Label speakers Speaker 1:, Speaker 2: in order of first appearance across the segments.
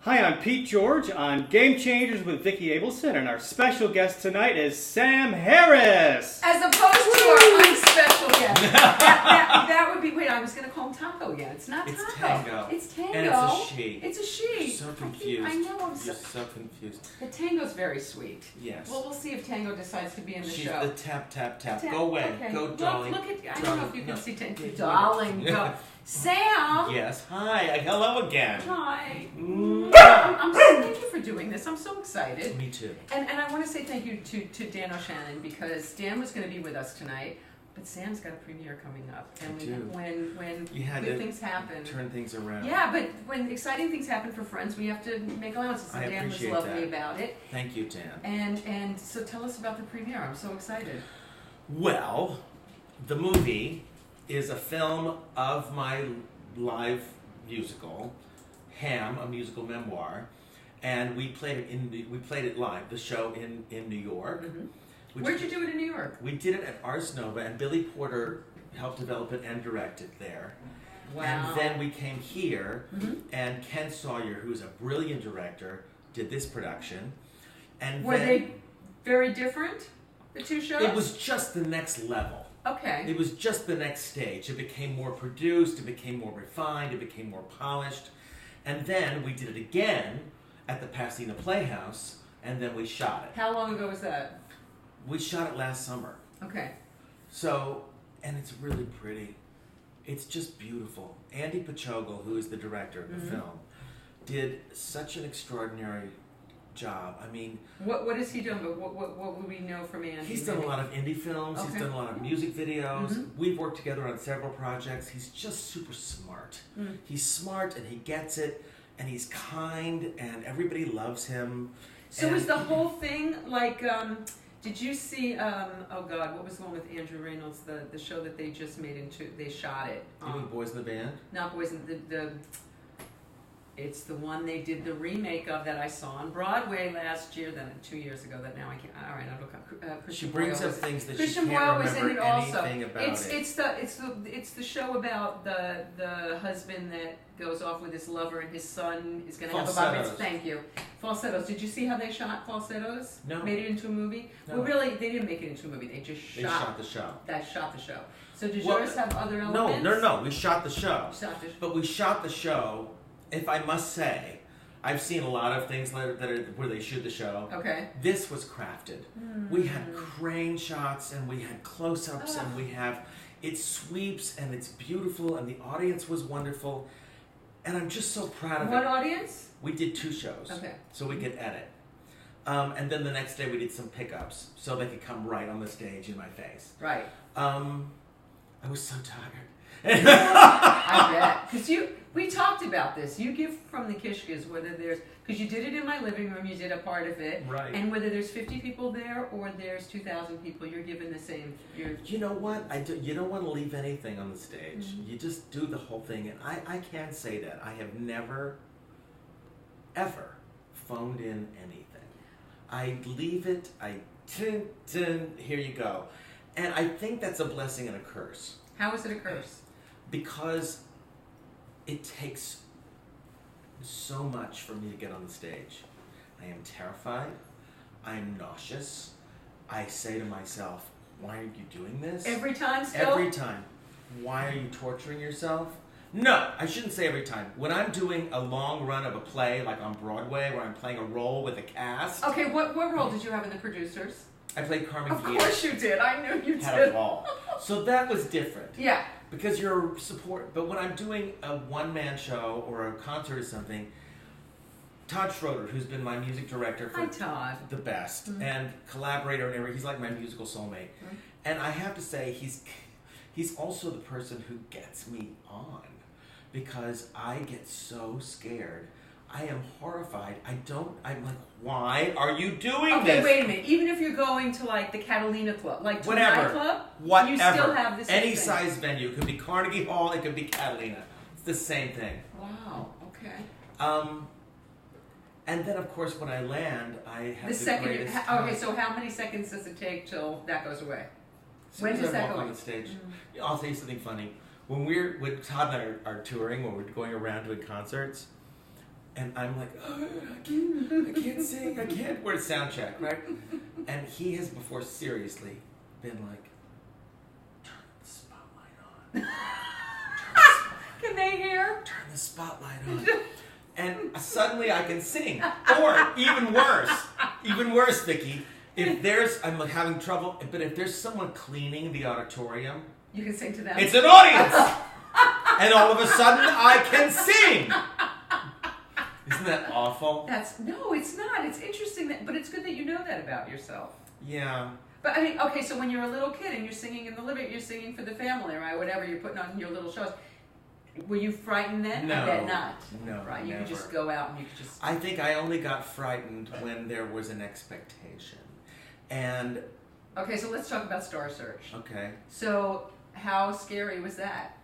Speaker 1: Hi, I'm Pete George on Game Changers with Vicki Abelson, and our special guest tonight is Sam Harris.
Speaker 2: As opposed to our unspecial guest. that would be, wait, I was going to call him Taco again. It's not Taco.
Speaker 3: It's Tango.
Speaker 2: It's Tango.
Speaker 3: And it's a she.
Speaker 2: It's a she.
Speaker 3: You're so confused.
Speaker 2: I know, I'm
Speaker 3: You're so confused.
Speaker 2: The Tango's very sweet.
Speaker 3: Yes.
Speaker 2: Well, we'll see if Tango decides to be in the
Speaker 3: She's
Speaker 2: show.
Speaker 3: the tap, tap, tap. Go away.
Speaker 2: Okay.
Speaker 3: Go, darling.
Speaker 2: Look at, I don't know if you can see Tango.
Speaker 3: Darling,
Speaker 2: Go. Sam!
Speaker 3: Yes. Hi. Hello again.
Speaker 2: Hi.
Speaker 3: Mm.
Speaker 2: Thank you for doing this. I'm so excited.
Speaker 3: Me too.
Speaker 2: And I want to say thank you to Dan O'Shannon, because Dan was going to be with us tonight, but Sam's got a premiere coming up. And when
Speaker 3: you had
Speaker 2: good
Speaker 3: to
Speaker 2: things happen.
Speaker 3: Turn things around.
Speaker 2: Yeah, but when exciting things happen for friends, we have to make allowances.
Speaker 3: I
Speaker 2: And Dan was
Speaker 3: appreciate
Speaker 2: lovely
Speaker 3: that.
Speaker 2: about it.
Speaker 3: Thank you, Dan.
Speaker 2: And so tell us about the premiere. I'm so excited.
Speaker 3: Well, the movie is a film of my live musical, Ham, a musical memoir, and we played it live, the show in New York.
Speaker 2: Mm-hmm. Where'd you do it in New York?
Speaker 3: We did it at Ars Nova, and Billy Porter helped develop it and direct it there.
Speaker 2: Wow.
Speaker 3: And then we came here, and Ken Sawyer, who's a brilliant director, did this production. And
Speaker 2: Were they very different, the two shows?
Speaker 3: It was just the next level.
Speaker 2: Okay.
Speaker 3: It was just the next stage. It became more produced, it became more refined, it became more polished. And then we did it again at the Pasadena Playhouse, and then we shot it.
Speaker 2: How long ago was that?
Speaker 3: We shot it last summer.
Speaker 2: Okay.
Speaker 3: So, and it's really pretty. It's just beautiful. Andy Pachogel, who is the director of the film, did such an extraordinary job. I mean,
Speaker 2: what has he done? But what would we know from Andy?
Speaker 3: He's done a lot of indie films.
Speaker 2: Okay.
Speaker 3: He's done a lot of music videos. We've worked together on several projects. He's just super smart. He's smart and he gets it, and he's kind, and everybody loves him.
Speaker 2: So is the whole thing like? Did you see? Oh God, what was the one with Andrew Reynolds? The show that they just made into. They shot it.
Speaker 3: You mean Boys in the Band?
Speaker 2: Not Boys in the. It's the one they did the remake of that I saw on Broadway last year, then 2 years ago. That now I can't. All right, I'll look up.
Speaker 3: She brings up things that
Speaker 2: Christian
Speaker 3: she can't
Speaker 2: Boyle was in
Speaker 3: remember
Speaker 2: it also.
Speaker 3: anything about
Speaker 2: It's the show about the husband that goes off with his lover, and his son is going to have a bar mitzvah. Thank you. Falsettos. Did you see how they shot Falsettos?
Speaker 3: No.
Speaker 2: Made it into a movie?
Speaker 3: No.
Speaker 2: Well, really, they didn't make it into a movie. They just shot
Speaker 3: the show.
Speaker 2: Shot the show. So did yours have other elements?
Speaker 3: No. We shot the show.
Speaker 2: But
Speaker 3: we shot the show. If I must say, I've seen a lot of things that are where they shoot the show.
Speaker 2: Okay.
Speaker 3: This was crafted. We had crane shots, and we had close-ups, and we have it sweeps, and it's beautiful, and the audience was wonderful, and I'm just so proud of it.
Speaker 2: What audience?
Speaker 3: We did 2 shows,
Speaker 2: okay,
Speaker 3: so we could edit, and then the next day we did some pickups, so they could come right on the stage in my face.
Speaker 2: Right.
Speaker 3: I was so tired.
Speaker 2: I bet. Because we talked about this. You give from the kishkas, whether there's, because you did it in my living room, you did a part of it.
Speaker 3: Right.
Speaker 2: And whether there's 50 people there or there's 2,000 people, you're given the same.
Speaker 3: You know what? You don't want to leave anything on the stage. You just do the whole thing. And I can say that. I have never, ever phoned in anything. I leave it, here you go. And I think that's a blessing and a curse.
Speaker 2: How is it a curse?
Speaker 3: Because it takes so much for me to get on the stage. I am terrified. I am nauseous. I say to myself, why are you doing this?
Speaker 2: Every time still?
Speaker 3: Every time. Why are you torturing yourself? No, I shouldn't say every time. When I'm doing a long run of a play, like on Broadway, where I'm playing a role with a cast.
Speaker 2: Okay, what role did you have in The Producers?
Speaker 3: I played Carmen
Speaker 2: Of
Speaker 3: Gier.
Speaker 2: course you did. I knew you
Speaker 3: Had
Speaker 2: did.
Speaker 3: a ball. So that was different.
Speaker 2: Yeah.
Speaker 3: Because you're support. But when I'm doing a one-man show or a concert or something, Todd Schroeder, who's been my music director for the best and collaborator and everything, he's like my musical soulmate. And I have to say, he's also the person who gets me on, because I get so scared. I am horrified. I'm like, why are you doing this?
Speaker 2: Okay, wait a minute. Even if you're going to like the Catalina Club, like to a nightclub,
Speaker 3: whatever.
Speaker 2: you still have the same
Speaker 3: Any
Speaker 2: thing.
Speaker 3: size venue. It could be Carnegie Hall, it could be Catalina. It's the same thing.
Speaker 2: Wow, okay.
Speaker 3: And then of course when I land, I have
Speaker 2: greatest okay, so how many seconds does it take till that goes away? When does that go
Speaker 3: on the stage? I'll say something funny. When Todd and I are touring, when we're going around doing concerts, And I'm like, oh, I can't sing, I can't. We're at sound check, right? And he has before seriously been like, turn the spotlight on.
Speaker 2: Can they hear?
Speaker 3: Turn the spotlight on. And suddenly I can sing. Or even worse, Vicki, if there's, I'm like having trouble, but if there's someone cleaning the auditorium,
Speaker 2: you can sing to them.
Speaker 3: It's an audience! And all of a sudden I can sing! Isn't that awful?
Speaker 2: No, it's not. It's interesting, but it's good that you know that about yourself.
Speaker 3: Yeah.
Speaker 2: But I mean, okay, so when you're a little kid and you're singing in the living, you're singing for the family, right? Whatever you're putting on your little shows. Were you frightened then?
Speaker 3: No.
Speaker 2: I bet not.
Speaker 3: No,
Speaker 2: right? You
Speaker 3: never.
Speaker 2: could just go out and you could just...
Speaker 3: I think I only got frightened when there was an expectation. And...
Speaker 2: Okay, so let's talk about Star Search.
Speaker 3: Okay.
Speaker 2: So, how scary was that?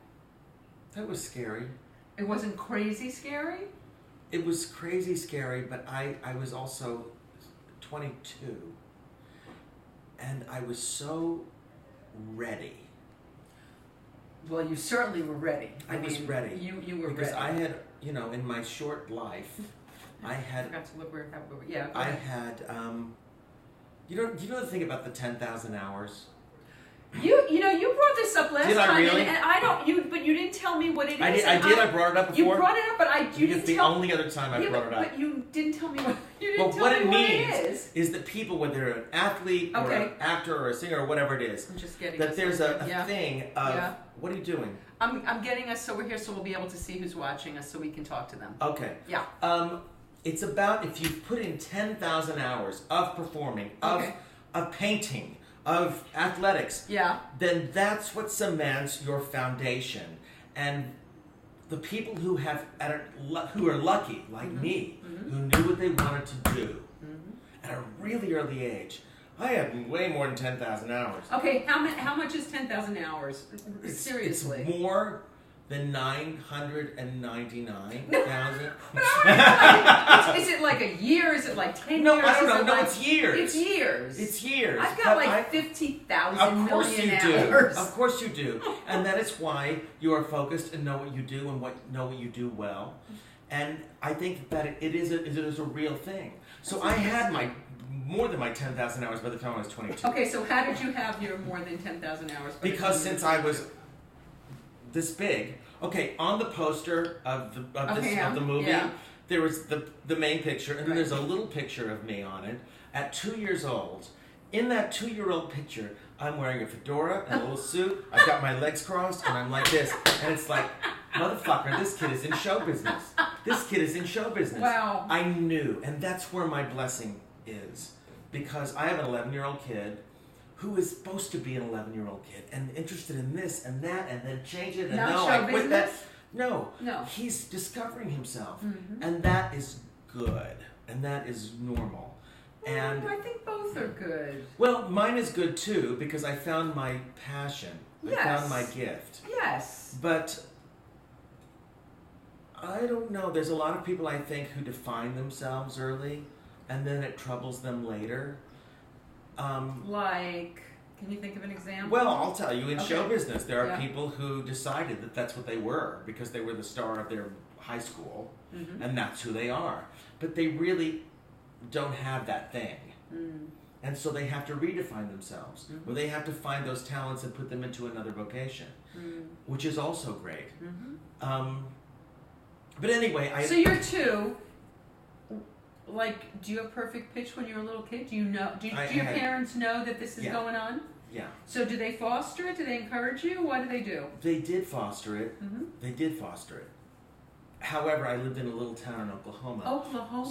Speaker 3: That was scary.
Speaker 2: It wasn't crazy scary?
Speaker 3: It was crazy scary, but I was also 22. And I was so ready.
Speaker 2: Well, you certainly were ready.
Speaker 3: I was ready.
Speaker 2: You were
Speaker 3: because
Speaker 2: ready.
Speaker 3: I had, in my short life, I
Speaker 2: forgot to look where yeah.
Speaker 3: I had, you know the thing about the 10,000 hours?
Speaker 2: You brought this up last
Speaker 3: time. Did I really?
Speaker 2: And I don't, but you didn't tell me what it is.
Speaker 3: I brought it up before.
Speaker 2: You brought it up, but you didn't
Speaker 3: It's the only other time I brought it up.
Speaker 2: But you didn't tell me what,
Speaker 3: what it means
Speaker 2: it
Speaker 3: is that people, whether they're an athlete or an actor or a singer or whatever it is,
Speaker 2: I'm just getting
Speaker 3: that there's a thing of, what are you doing?
Speaker 2: I'm getting us so we're here so we'll be able to see who's watching us so we can talk to them.
Speaker 3: Okay.
Speaker 2: Yeah.
Speaker 3: It's about if you've put in 10,000 hours of performing, of painting, of athletics, then that's what cements your foundation. And the people who are lucky, like me, who knew what they wanted to do at a really early age. I had way more than 10,000 hours.
Speaker 2: Okay, how much is 10,000 hours? Seriously.
Speaker 3: It's more than 999,000.
Speaker 2: Is it like a year? Is it like 10
Speaker 3: no,
Speaker 2: years?
Speaker 3: No, I don't know. No, it's years.
Speaker 2: It's years.
Speaker 3: It's years.
Speaker 2: I've got like 50,000 million hours.
Speaker 3: Of course you do. And that is why you are focused and know what you do and know what you do well. And I think that it is a real thing. So I had more than my 10,000 hours by the time I was 22.
Speaker 2: Okay, so how did you have your more than 10,000 hours?
Speaker 3: Because since I was this big, on the poster of the movie, there was the main picture, and then there's a little picture of me on it at 2 years old. In that 2-year-old picture, I'm wearing a fedora and a little suit. I've got my legs crossed, and I'm like this, and it's like, motherfucker, this kid is in show business. This kid is in show business.
Speaker 2: Wow.
Speaker 3: I knew, and that's where my blessing is, because I have an 11-year-old kid who is supposed to be an 11-year-old kid and interested in this and that and then change it and I quit that. No. He's discovering himself, and that is good, and that is normal. And
Speaker 2: I think both are good.
Speaker 3: Well, mine is good too because I found my passion.
Speaker 2: Yes.
Speaker 3: I found my gift.
Speaker 2: Yes.
Speaker 3: But I don't know. There's a lot of people I think who define themselves early, and then it troubles them later.
Speaker 2: Can you think of an example?
Speaker 3: Well, I'll tell you, in show business, there are people who decided that that's what they were because they were the star of their high school, and that's who they are. But they really don't have that thing. And so they have to redefine themselves, or they have to find those talents and put them into another vocation, which is also great. But anyway,
Speaker 2: So you're 2. Do you have perfect pitch when you're a little kid? Do you know? Do your parents know that this is going on?
Speaker 3: Yeah.
Speaker 2: So do they foster it? Do they encourage you? What do they do?
Speaker 3: They did foster it. They did foster it. However, I lived in a little town in Oklahoma.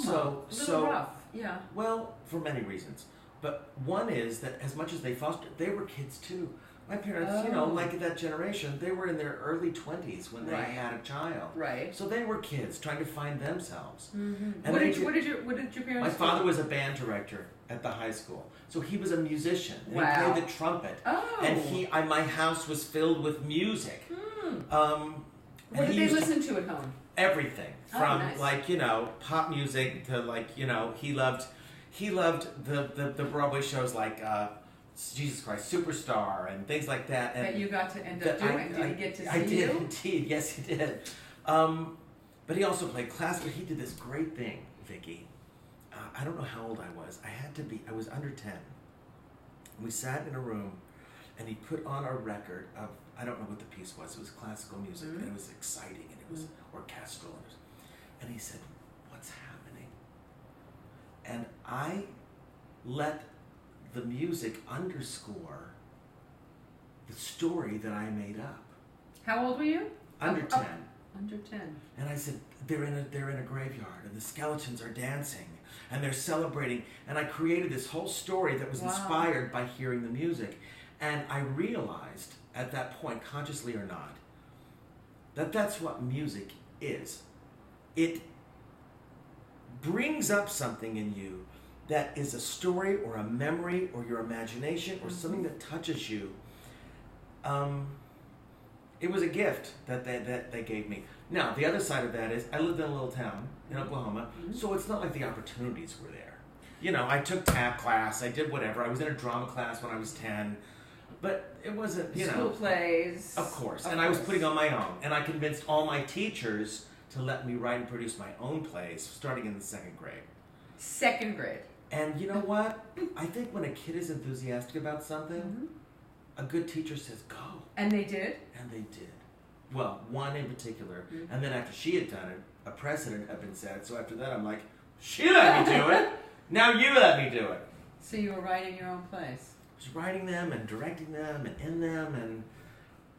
Speaker 2: So a little rough. Yeah.
Speaker 3: Well, for many reasons. But one is that as much as they fostered, they were kids too. My parents, like that generation, they were in their early 20s when they had a child.
Speaker 2: Right.
Speaker 3: So they were kids trying to find themselves.
Speaker 2: And what did your parents do?
Speaker 3: My father was a band director at the high school. So he was a musician. And he played the trumpet. And my house was filled with music.
Speaker 2: What did they listen to at home?
Speaker 3: Everything. From pop music to he loved the Broadway shows like Jesus Christ Superstar and things like that. And
Speaker 2: that you got to end up doing. Did he get to see you?
Speaker 3: I did indeed. Yes, he did. But he also played classical. He did this great thing, Vicki. I don't know how old I was. I was under 10. We sat in a room, and he put on a record of, I don't know what the piece was. It was classical music, and it was exciting, and it was orchestral. And he said, "What's happening?" And I let the music underscore the story that I made up.
Speaker 2: How old were you?
Speaker 3: Under 10.
Speaker 2: Under 10.
Speaker 3: And I said, they're in a graveyard, and the skeletons are dancing, and they're celebrating. And I created this whole story that was inspired by hearing the music. And I realized at that point, consciously or not, that that's what music is. It brings up something in you that is a story or a memory or your imagination or something that touches you. It was a gift that they gave me. Now, the other side of that is I lived in a little town in Oklahoma, so it's not like the opportunities were there. You know, I took tap class, I did whatever. I was in a drama class when I was 10, but it wasn't,
Speaker 2: School plays.
Speaker 3: Of course. I was putting on my own, and I convinced all my teachers to let me write and produce my own plays starting in the 2nd grade.
Speaker 2: 2nd grade.
Speaker 3: And you know what? I think when a kid is enthusiastic about something, a good teacher says, go.
Speaker 2: And they did?
Speaker 3: And they did. Well, one in particular. And then after she had done it, a precedent had been set. So after that, I'm like, she let me do it. Now you let me do it.
Speaker 2: So you were writing your own plays?
Speaker 3: I was writing them and directing them and in them. And,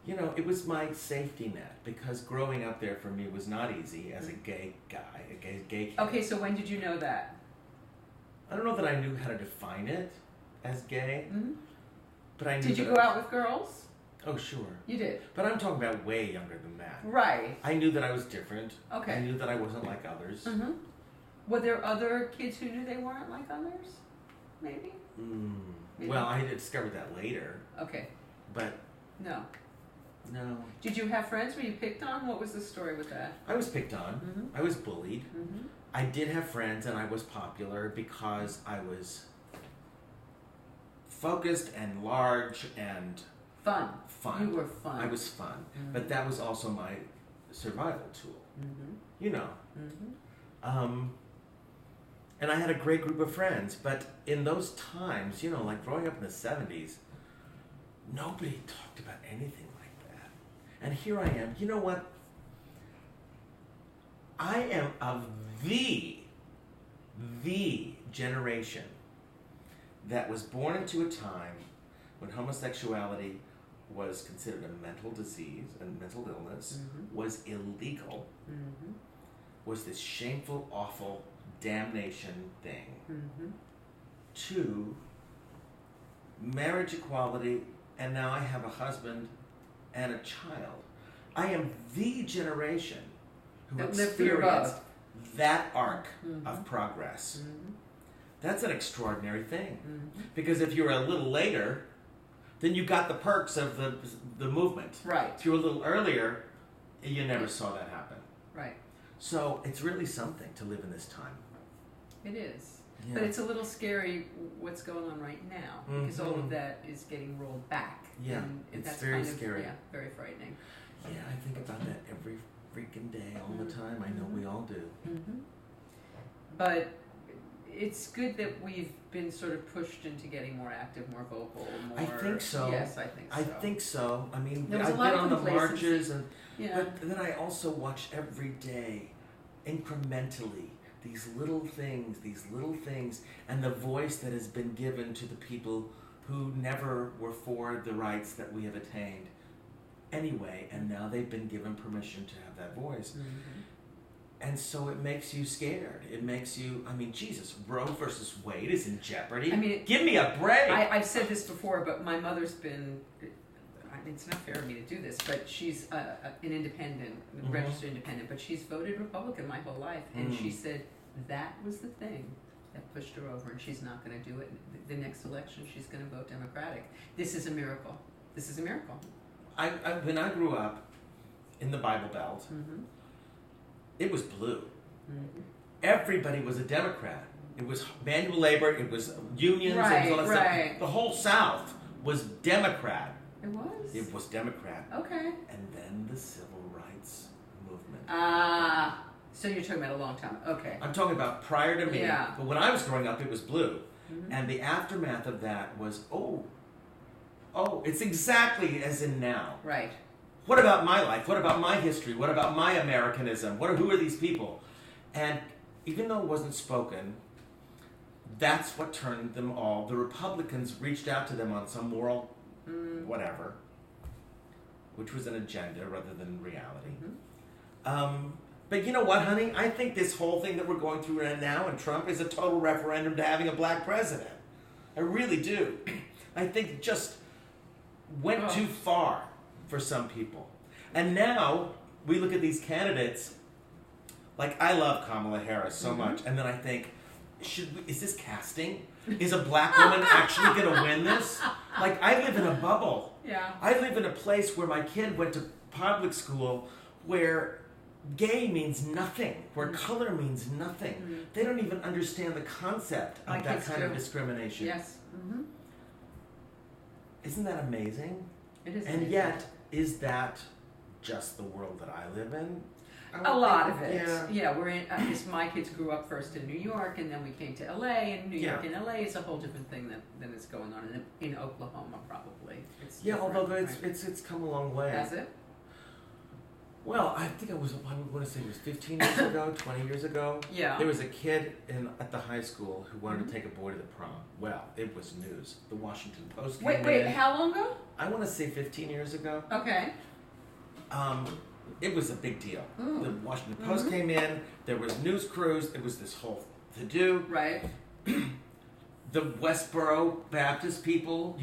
Speaker 3: you know, it was my safety net. Because growing up there for me was not easy as a gay guy, a gay kid.
Speaker 2: Okay, so when did you know that?
Speaker 3: I don't know that I knew how to define it as gay. But I knew.
Speaker 2: Did you go out with girls?
Speaker 3: Oh, sure.
Speaker 2: You did?
Speaker 3: But I'm talking about way younger than that.
Speaker 2: Right.
Speaker 3: I knew that I was different.
Speaker 2: Okay.
Speaker 3: I knew that I wasn't like others.
Speaker 2: Were there other kids who knew they weren't like others? Maybe?
Speaker 3: Well, I discovered that later.
Speaker 2: Okay.
Speaker 3: But...
Speaker 2: No.
Speaker 3: No.
Speaker 2: Did you have friends? Were you picked on? What was the story with that?
Speaker 3: I was picked on. I was bullied. I did have friends, and I was popular because I was focused and large and...
Speaker 2: Fun.
Speaker 3: Fun.
Speaker 2: You were fun.
Speaker 3: I was fun. But that was also my survival tool. You know. And I had a great group of friends. But in those times, you know, like growing up in the 70s, nobody talked about anything like that. And here I am. You know what? I am of the generation that was born into a time when homosexuality was considered a mental disease and mental illness, was illegal, was this shameful, awful damnation thing, to marriage equality, and now I have a husband and a child. I am the generation who experienced that arc of progress. That's an extraordinary thing. Because if you were a little later, then you got the perks of the movement.
Speaker 2: Right.
Speaker 3: If you were a little earlier, you never saw that happen.
Speaker 2: Right.
Speaker 3: So it's really something to live in this time.
Speaker 2: It is.
Speaker 3: Yeah.
Speaker 2: But it's a little scary what's going on right now, because all of that is getting rolled back.
Speaker 3: Yeah,
Speaker 2: and
Speaker 3: it's
Speaker 2: that's
Speaker 3: very
Speaker 2: kind of,
Speaker 3: scary.
Speaker 2: Yeah, very frightening.
Speaker 3: Yeah, I think about that every freaking day, all the time. I know we all do.
Speaker 2: But it's good that we've been sort of pushed into getting more active, more vocal, more...
Speaker 3: I think so.
Speaker 2: Yes, I think so.
Speaker 3: I think so. I mean,
Speaker 2: There was
Speaker 3: I've
Speaker 2: a lot
Speaker 3: been
Speaker 2: of
Speaker 3: on the
Speaker 2: complacency.
Speaker 3: marches,
Speaker 2: Yeah.
Speaker 3: but then I also watch every day, incrementally, these little things, and the voice that has been given to the people who never were for the rights that we have attained anyway, and now they've been given permission to have that voice. And so it makes you scared. It makes you, I mean, Jesus, Roe versus Wade is in jeopardy.
Speaker 2: I mean,
Speaker 3: give me a break.
Speaker 2: I've said this before, but my mother's been, it's not fair of me to do this, but she's an independent, registered independent, but she's voted Republican my whole life. And she said that was the thing that pushed her over, and she's not going to do it. The next election, she's going to vote Democratic. This is a miracle. This is a miracle.
Speaker 3: When I grew up in the Bible Belt, it was blue. Everybody was a Democrat. It was manual labor, it was unions,
Speaker 2: Right,
Speaker 3: it was all that
Speaker 2: right.
Speaker 3: stuff. The whole South was Democrat.
Speaker 2: It was?
Speaker 3: It was Democrat.
Speaker 2: Okay.
Speaker 3: And then the civil rights movement.
Speaker 2: So you're talking about a long time. Okay.
Speaker 3: I'm talking about prior to me.
Speaker 2: Yeah.
Speaker 3: But when I was growing up, it was blue. And the aftermath of that was, it's exactly as in now.
Speaker 2: Right.
Speaker 3: What about my life? What about my history? What about my Americanism? Who are these people? And even though it wasn't spoken, that's what turned them all. The Republicans reached out to them on some moral whatever, which was an agenda rather than reality. But you know what, honey? I think this whole thing that we're going through right now and Trump is a total referendum to having a black president. I really do. I think it just went too far for some people. And now we look at these candidates, like I love Kamala Harris so much, and then I think, is this casting? Is a black woman actually going to win this? Like, I live in a bubble.
Speaker 2: Yeah.
Speaker 3: I live in a place where my kid went to public school where gay means nothing, where color means nothing. They don't even understand the concept of that kind of discrimination.
Speaker 2: Yes.
Speaker 3: Isn't that amazing?
Speaker 2: It is.
Speaker 3: And yet, is that just the world that I live in?
Speaker 2: A lot of it. Yeah, we're in. My kids grew up first in New York, and then we came to LA. And New York and LA is a whole different thing than is going on in Oklahoma, probably. It's
Speaker 3: although it's come a long way.
Speaker 2: Has it?
Speaker 3: Well, I think I want to say it was 15 years ago, 20 years ago.
Speaker 2: Yeah.
Speaker 3: There was a kid at the high school who wanted to take a boy to the prom. Well, it was news. The Washington Post came in.
Speaker 2: Wait, how long ago?
Speaker 3: I want to say 15 years ago.
Speaker 2: Okay.
Speaker 3: It was a big deal. The Washington Post came in. There was news crews. It was this whole to-do.
Speaker 2: Right.
Speaker 3: The Westboro Baptist people,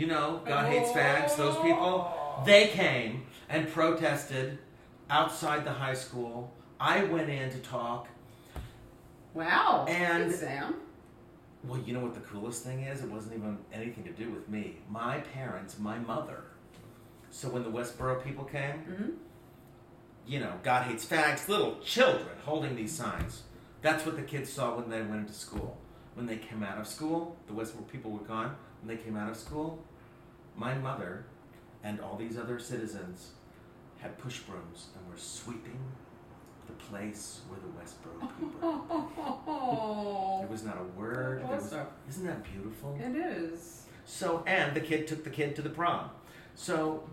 Speaker 3: God hates fags, those people, they came and protested outside the high school. I went in to talk.
Speaker 2: Wow.
Speaker 3: And
Speaker 2: good, Sam.
Speaker 3: Well, you know what the coolest thing is? It wasn't even anything to do with me. My parents, my mother. So when the Westboro people came, God hates fags, little children holding these signs. That's what the kids saw when they went into school. When they came out of school, the Westboro people were gone. When they came out of school, my mother and all these other citizens had push brooms and were sweeping the place where the Westboro people were. There was not a word. Isn't that beautiful?
Speaker 2: It is.
Speaker 3: So, and the kid took the kid to the prom. So,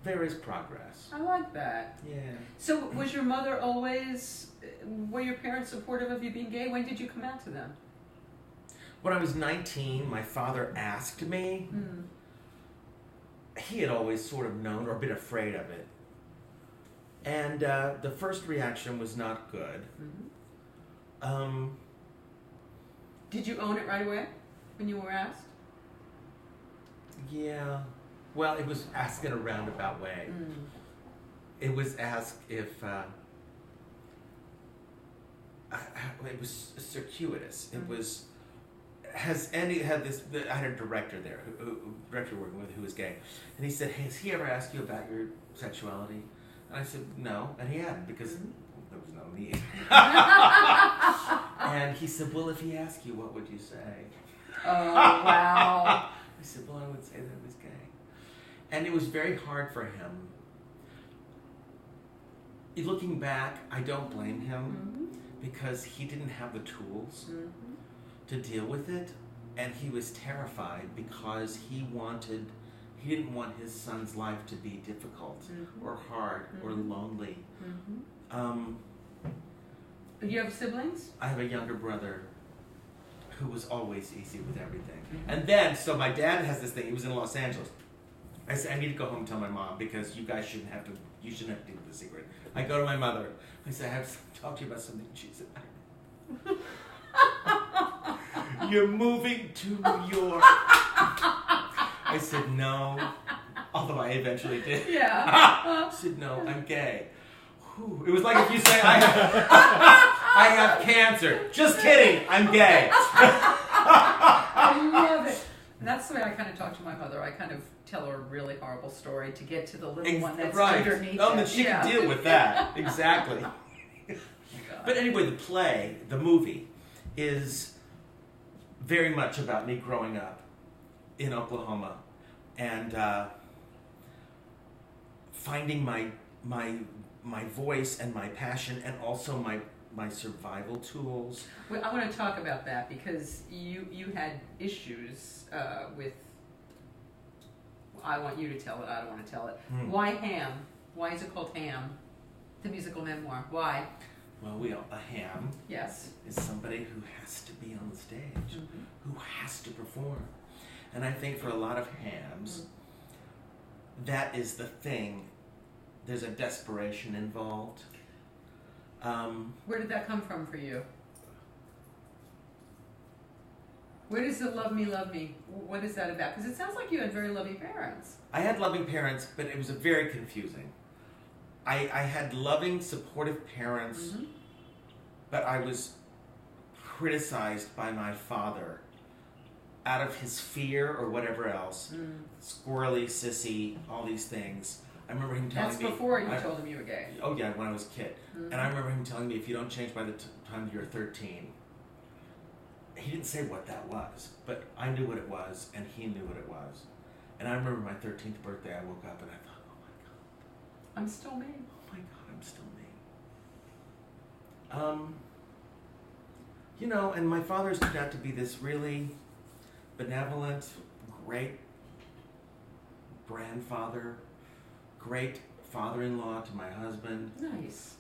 Speaker 3: there is progress.
Speaker 2: I like that.
Speaker 3: Yeah.
Speaker 2: So, was your mother always, were your parents supportive of you being gay? When did you come out to them?
Speaker 3: When I was 19, my father asked me. He had always sort of known or been afraid of it. And the first reaction was not good.
Speaker 2: Did you own it right away when you were asked?
Speaker 3: Yeah. Well, it was asked in a roundabout way. It was asked if... it was circuitous. It was... I had a director there, director working with who was gay. And he said, has he ever asked you about your sexuality? And I said, no. And he hadn't, because there was no need. And he said, well, if he asked you, what would you say?
Speaker 2: Oh, wow.
Speaker 3: I said, well, I would say that I was gay. And it was very hard for him. Looking back, I don't blame him, because he didn't have the tools to deal with it. And he was terrified because he didn't want his son's life to be difficult or hard or lonely.
Speaker 2: You have siblings?
Speaker 3: I have a younger brother who was always easy with everything. And then, so my dad has this thing, he was in Los Angeles. I said, I need to go home and tell my mom because you guys shouldn't have to deal with the secret. I go to my mother. I said, I have to talk to you about something. She said, you're moving to New York. I said, no. Although I eventually did.
Speaker 2: Yeah.
Speaker 3: I said, no, I'm gay. Whew. It was like if you say, I have cancer. Just kidding, I'm gay.
Speaker 2: I love it. And that's the way I kind of talk to my mother. I kind of tell her a really horrible story to get to the little one that's underneath.
Speaker 3: Oh, that she can deal with that. Exactly. But anyway, the movie, is very much about me growing up in Oklahoma and finding my voice and my passion and also my survival tools.
Speaker 2: Well, I want to talk about that because you had issues with. I want you to tell it. I don't want to tell it. Why ham? Why is it called Ham? The musical memoir. Why?
Speaker 3: Well, a ham.
Speaker 2: Yes.
Speaker 3: Is somebody who has to be on the stage, who has to perform, and I think for a lot of hams, that is the thing. There's a desperation involved.
Speaker 2: Where did that come from for you? Where does the love me, what is that about? Because it sounds like you had very loving parents.
Speaker 3: I had loving parents, but it was very confusing. I had loving, supportive parents, but I was criticized by my father out of his fear or whatever else. Squirrely, sissy, all these things. I remember him telling me...
Speaker 2: That's before you told him you were gay.
Speaker 3: Oh yeah, when I was a kid. And I remember him telling me, if you don't change by the time you're 13... He didn't say what that was, but I knew what it was, and he knew what it was. And I remember my 13th birthday, I woke up and I thought, oh my God.
Speaker 2: I'm still me.
Speaker 3: Oh my God, I'm still me. You know, and my father's turned out to be this really benevolent, great grandfather, great father-in-law to my husband.
Speaker 2: Nice.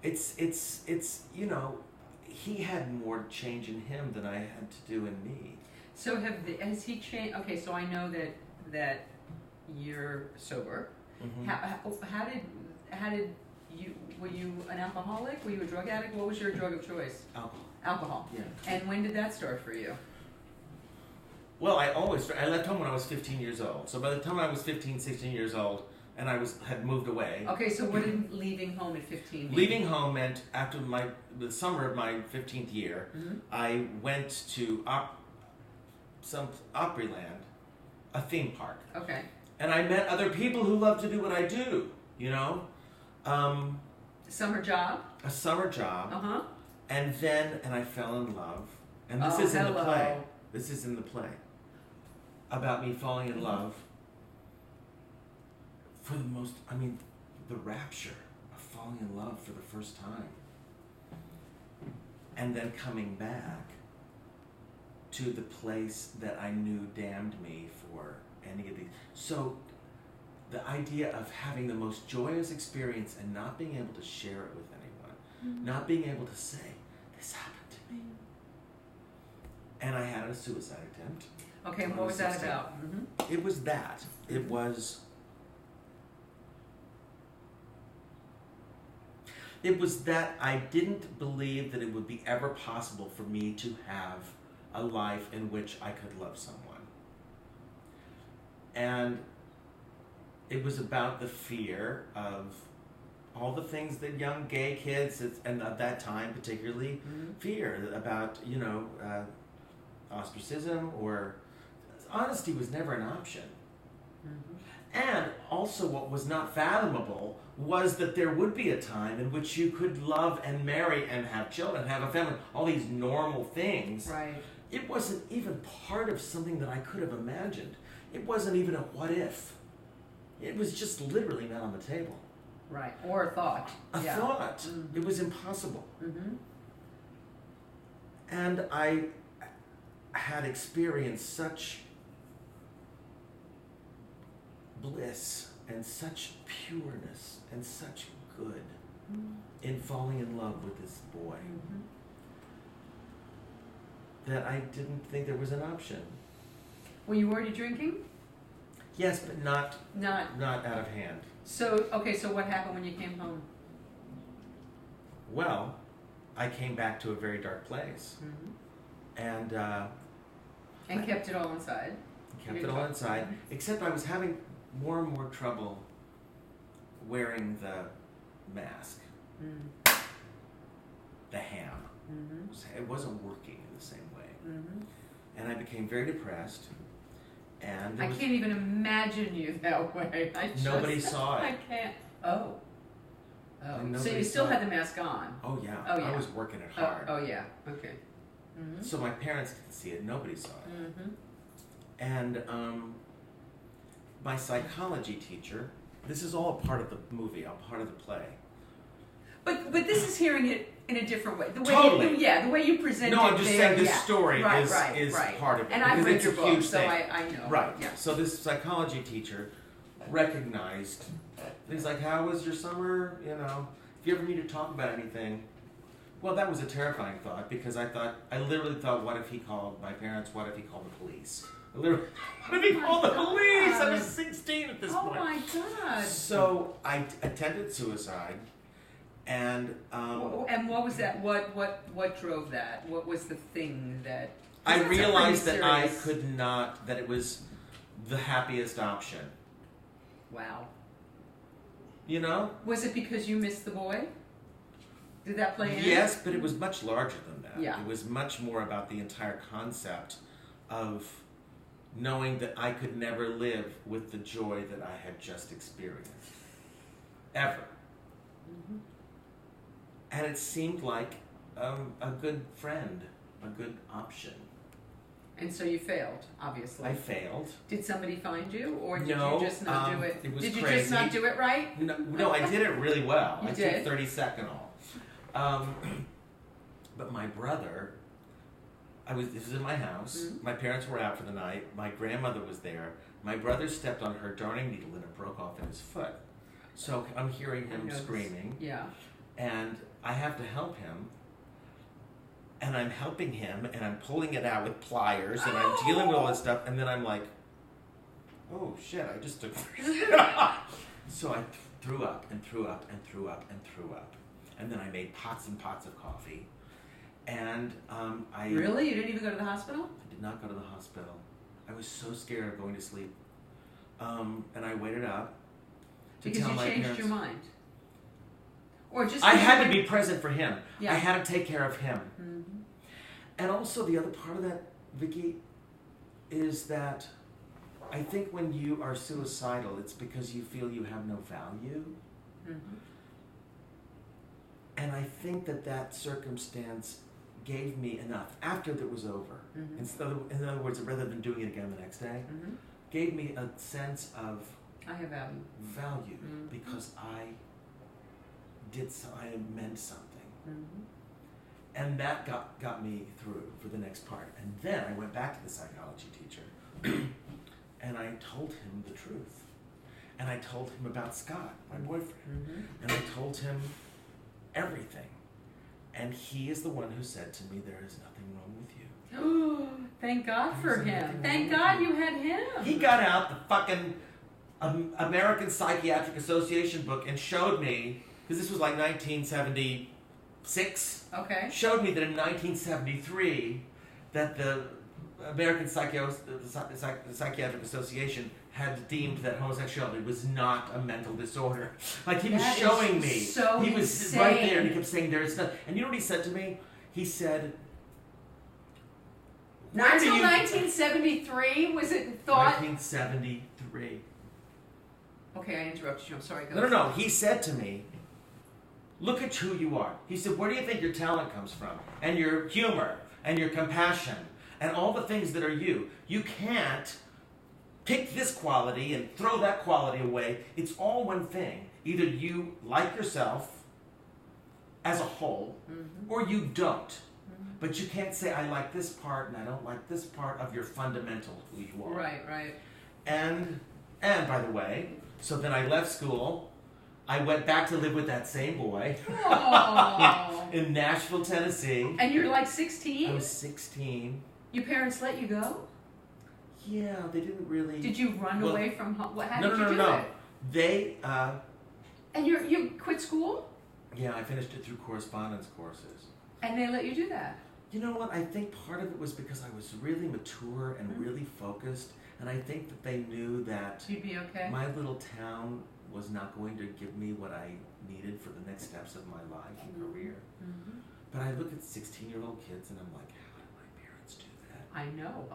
Speaker 3: It's you know, he had more change in him than I had to do in me.
Speaker 2: So has he changed? Okay, so I know that you're sober. How did you, were you an alcoholic? Were you a drug addict? What was your drug of choice? Alcohol.
Speaker 3: Yeah.
Speaker 2: And when did that start for you?
Speaker 3: Well, I left home when I was 15 years old. So by the time I was 15, 16 years old, and I had moved away.
Speaker 2: Okay, so what did leaving home at 15 mean?
Speaker 3: Leaving home meant after the summer of my 15th year, I went to some Opryland, a theme park.
Speaker 2: Okay.
Speaker 3: And I met other people who love to do what I do, you know?
Speaker 2: Summer job?
Speaker 3: A summer job. And I fell in love. And this is in the play. This is in the play. About me falling in love. For the rapture of falling in love for the first time. And then coming back to the place that I knew damned me for any of these. So the idea of having the most joyous experience and not being able to share it with anyone, not being able to say, this happened to me. And I had a suicide attempt.
Speaker 2: Okay, and what was that about?
Speaker 3: It was that. It was that I didn't believe that it would be ever possible for me to have a life in which I could love someone. And it was about the fear of all the things that young gay kids, and at that time particularly, fear about, ostracism, or honesty was never an option. And also what was not fathomable was that there would be a time in which you could love and marry and have children, have a family, all these normal things.
Speaker 2: Right.
Speaker 3: It wasn't even part of something that I could have imagined. It wasn't even a what if. It was just literally not on the table.
Speaker 2: Right, or a thought.
Speaker 3: A thought. It was impossible. And I had experienced such bliss and such pureness and such good in falling in love with this boy that I didn't think there was an option.
Speaker 2: Were you already drinking?
Speaker 3: Yes, but not out of hand.
Speaker 2: So, okay, so what happened when you came home?
Speaker 3: Well, I came back to a very dark place. And
Speaker 2: kept it all inside.
Speaker 3: Kept it all inside, except I was having more and more trouble wearing the mask. The ham. It wasn't working in the same way. And I became very depressed. And
Speaker 2: I can't even imagine you that way.
Speaker 3: Nobody saw it.
Speaker 2: I can't. Oh. So you still had the mask on?
Speaker 3: Oh yeah.
Speaker 2: Oh yeah.
Speaker 3: I was working it hard.
Speaker 2: Oh yeah. Okay.
Speaker 3: So my parents didn't see it. Nobody saw it. And my psychology teacher, this is all a part of the movie, a part of the play.
Speaker 2: But this is hearing it in a different way. The way
Speaker 3: Totally.
Speaker 2: the way you present it.
Speaker 3: No, I'm just saying this story is
Speaker 2: right.
Speaker 3: part of it.
Speaker 2: And I've read your book, so
Speaker 3: thing.
Speaker 2: I know.
Speaker 3: Right.
Speaker 2: Yeah.
Speaker 3: So this psychology teacher recognized, he's like, how was your summer? You know, if you ever need to talk about anything. Well, that was a terrifying thought because I literally thought, what if he called my parents? What if he called the police? What if he called the police? I was 16 at this point.
Speaker 2: Oh my God.
Speaker 3: So I attempted suicide. And
Speaker 2: what was that? What drove that? What was the thing that?
Speaker 3: I realized that I could not. That it was the happiest option.
Speaker 2: Wow.
Speaker 3: You know?
Speaker 2: Was it because you missed the boy? Did that play in?
Speaker 3: Yes, but it was much larger than that.
Speaker 2: Yeah.
Speaker 3: It was much more about the entire concept of knowing that I could never live with the joy that I had just experienced. Ever. Mm-hmm. And it seemed like a good friend, a good option.
Speaker 2: And so you failed, obviously.
Speaker 3: I failed.
Speaker 2: Did somebody find you, or did
Speaker 3: No,
Speaker 2: you just not do it?
Speaker 3: It was
Speaker 2: did you
Speaker 3: crazy.
Speaker 2: just not do it right?
Speaker 3: No, I did it really well.
Speaker 2: You
Speaker 3: I
Speaker 2: did?
Speaker 3: took 32nd all. But my brother, this was in my house. Mm-hmm. My parents were out for the night. My grandmother was there. My brother stepped on her darning needle and it broke off in his foot. So I'm hearing him screaming.
Speaker 2: Yeah.
Speaker 3: And I have to help him. And I'm helping him and I'm pulling it out with pliers and I'm dealing with all this stuff. And then I'm like, oh shit, I just took So I threw up and threw up and threw up and threw up. And then I made pots and pots of coffee. And I...
Speaker 2: Really? You didn't even go to the hospital?
Speaker 3: I did not go to the hospital. I was so scared of going to sleep. And I waited up to tell my parents...
Speaker 2: Because you changed your mind? Or just...
Speaker 3: I had to be present for him.
Speaker 2: Yeah.
Speaker 3: I had to take care of him.
Speaker 2: Mm-hmm.
Speaker 3: And also the other part of that, Vicki, is that I think when you are suicidal, it's because you feel you have no value. Mm-hmm. And I think that circumstance gave me enough, after it was over, mm-hmm. in other words, rather than doing it again the next day, mm-hmm. gave me a sense of
Speaker 2: I have
Speaker 3: value
Speaker 2: mm-hmm.
Speaker 3: because I meant something.
Speaker 2: Mm-hmm.
Speaker 3: And that got me through for the next part. And then I went back to the psychology teacher and I told him the truth. And I told him about Scott, my boyfriend. Mm-hmm. And I told him everything. And he is the one who said to me, there is nothing wrong with you.
Speaker 2: Thank God for him. Thank God you had him.
Speaker 3: He got out the fucking American Psychiatric Association book and showed me, because this was like 1976.
Speaker 2: Okay.
Speaker 3: Showed me that in 1973, that the American Psychiatric Association had deemed that homosexuality was not a mental disorder. Like he was showing me.
Speaker 2: So
Speaker 3: he was
Speaker 2: insane.
Speaker 3: right there and he kept saying there's nothing. And you know what he said to me? He said,
Speaker 2: not until 1973 was it thought?
Speaker 3: 1973.
Speaker 2: Okay, I interrupted you. I'm sorry.
Speaker 3: No. He said to me, look at who you are. He said, where do you think your talent comes from? And your humor, and your compassion, and all the things that are you. You can't pick this quality and throw that quality away. It's all one thing. Either you like yourself as a whole, mm-hmm. or you don't. Mm-hmm. But you can't say, I like this part and I don't like this part of your fundamental who you are.
Speaker 2: Right.
Speaker 3: And by the way, so then I left school. I went back to live with that same boy in Nashville, Tennessee.
Speaker 2: And you're like 16?
Speaker 3: I was 16.
Speaker 2: Your parents let you go?
Speaker 3: Yeah, they didn't really...
Speaker 2: Did you run away from home? How did you do
Speaker 3: No.
Speaker 2: it?
Speaker 3: They...
Speaker 2: And you quit school?
Speaker 3: Yeah, I finished it through correspondence courses.
Speaker 2: And they let you do that?
Speaker 3: You know what? I think part of it was because I was really mature and mm-hmm. really focused. And I think that they knew that...
Speaker 2: You'd be okay?
Speaker 3: My little town was not going to give me what I needed for the next steps of my life and
Speaker 2: mm-hmm.
Speaker 3: career. Mm-hmm. But I look at 16-year-old kids and I'm like, how did my parents do that?
Speaker 2: I know.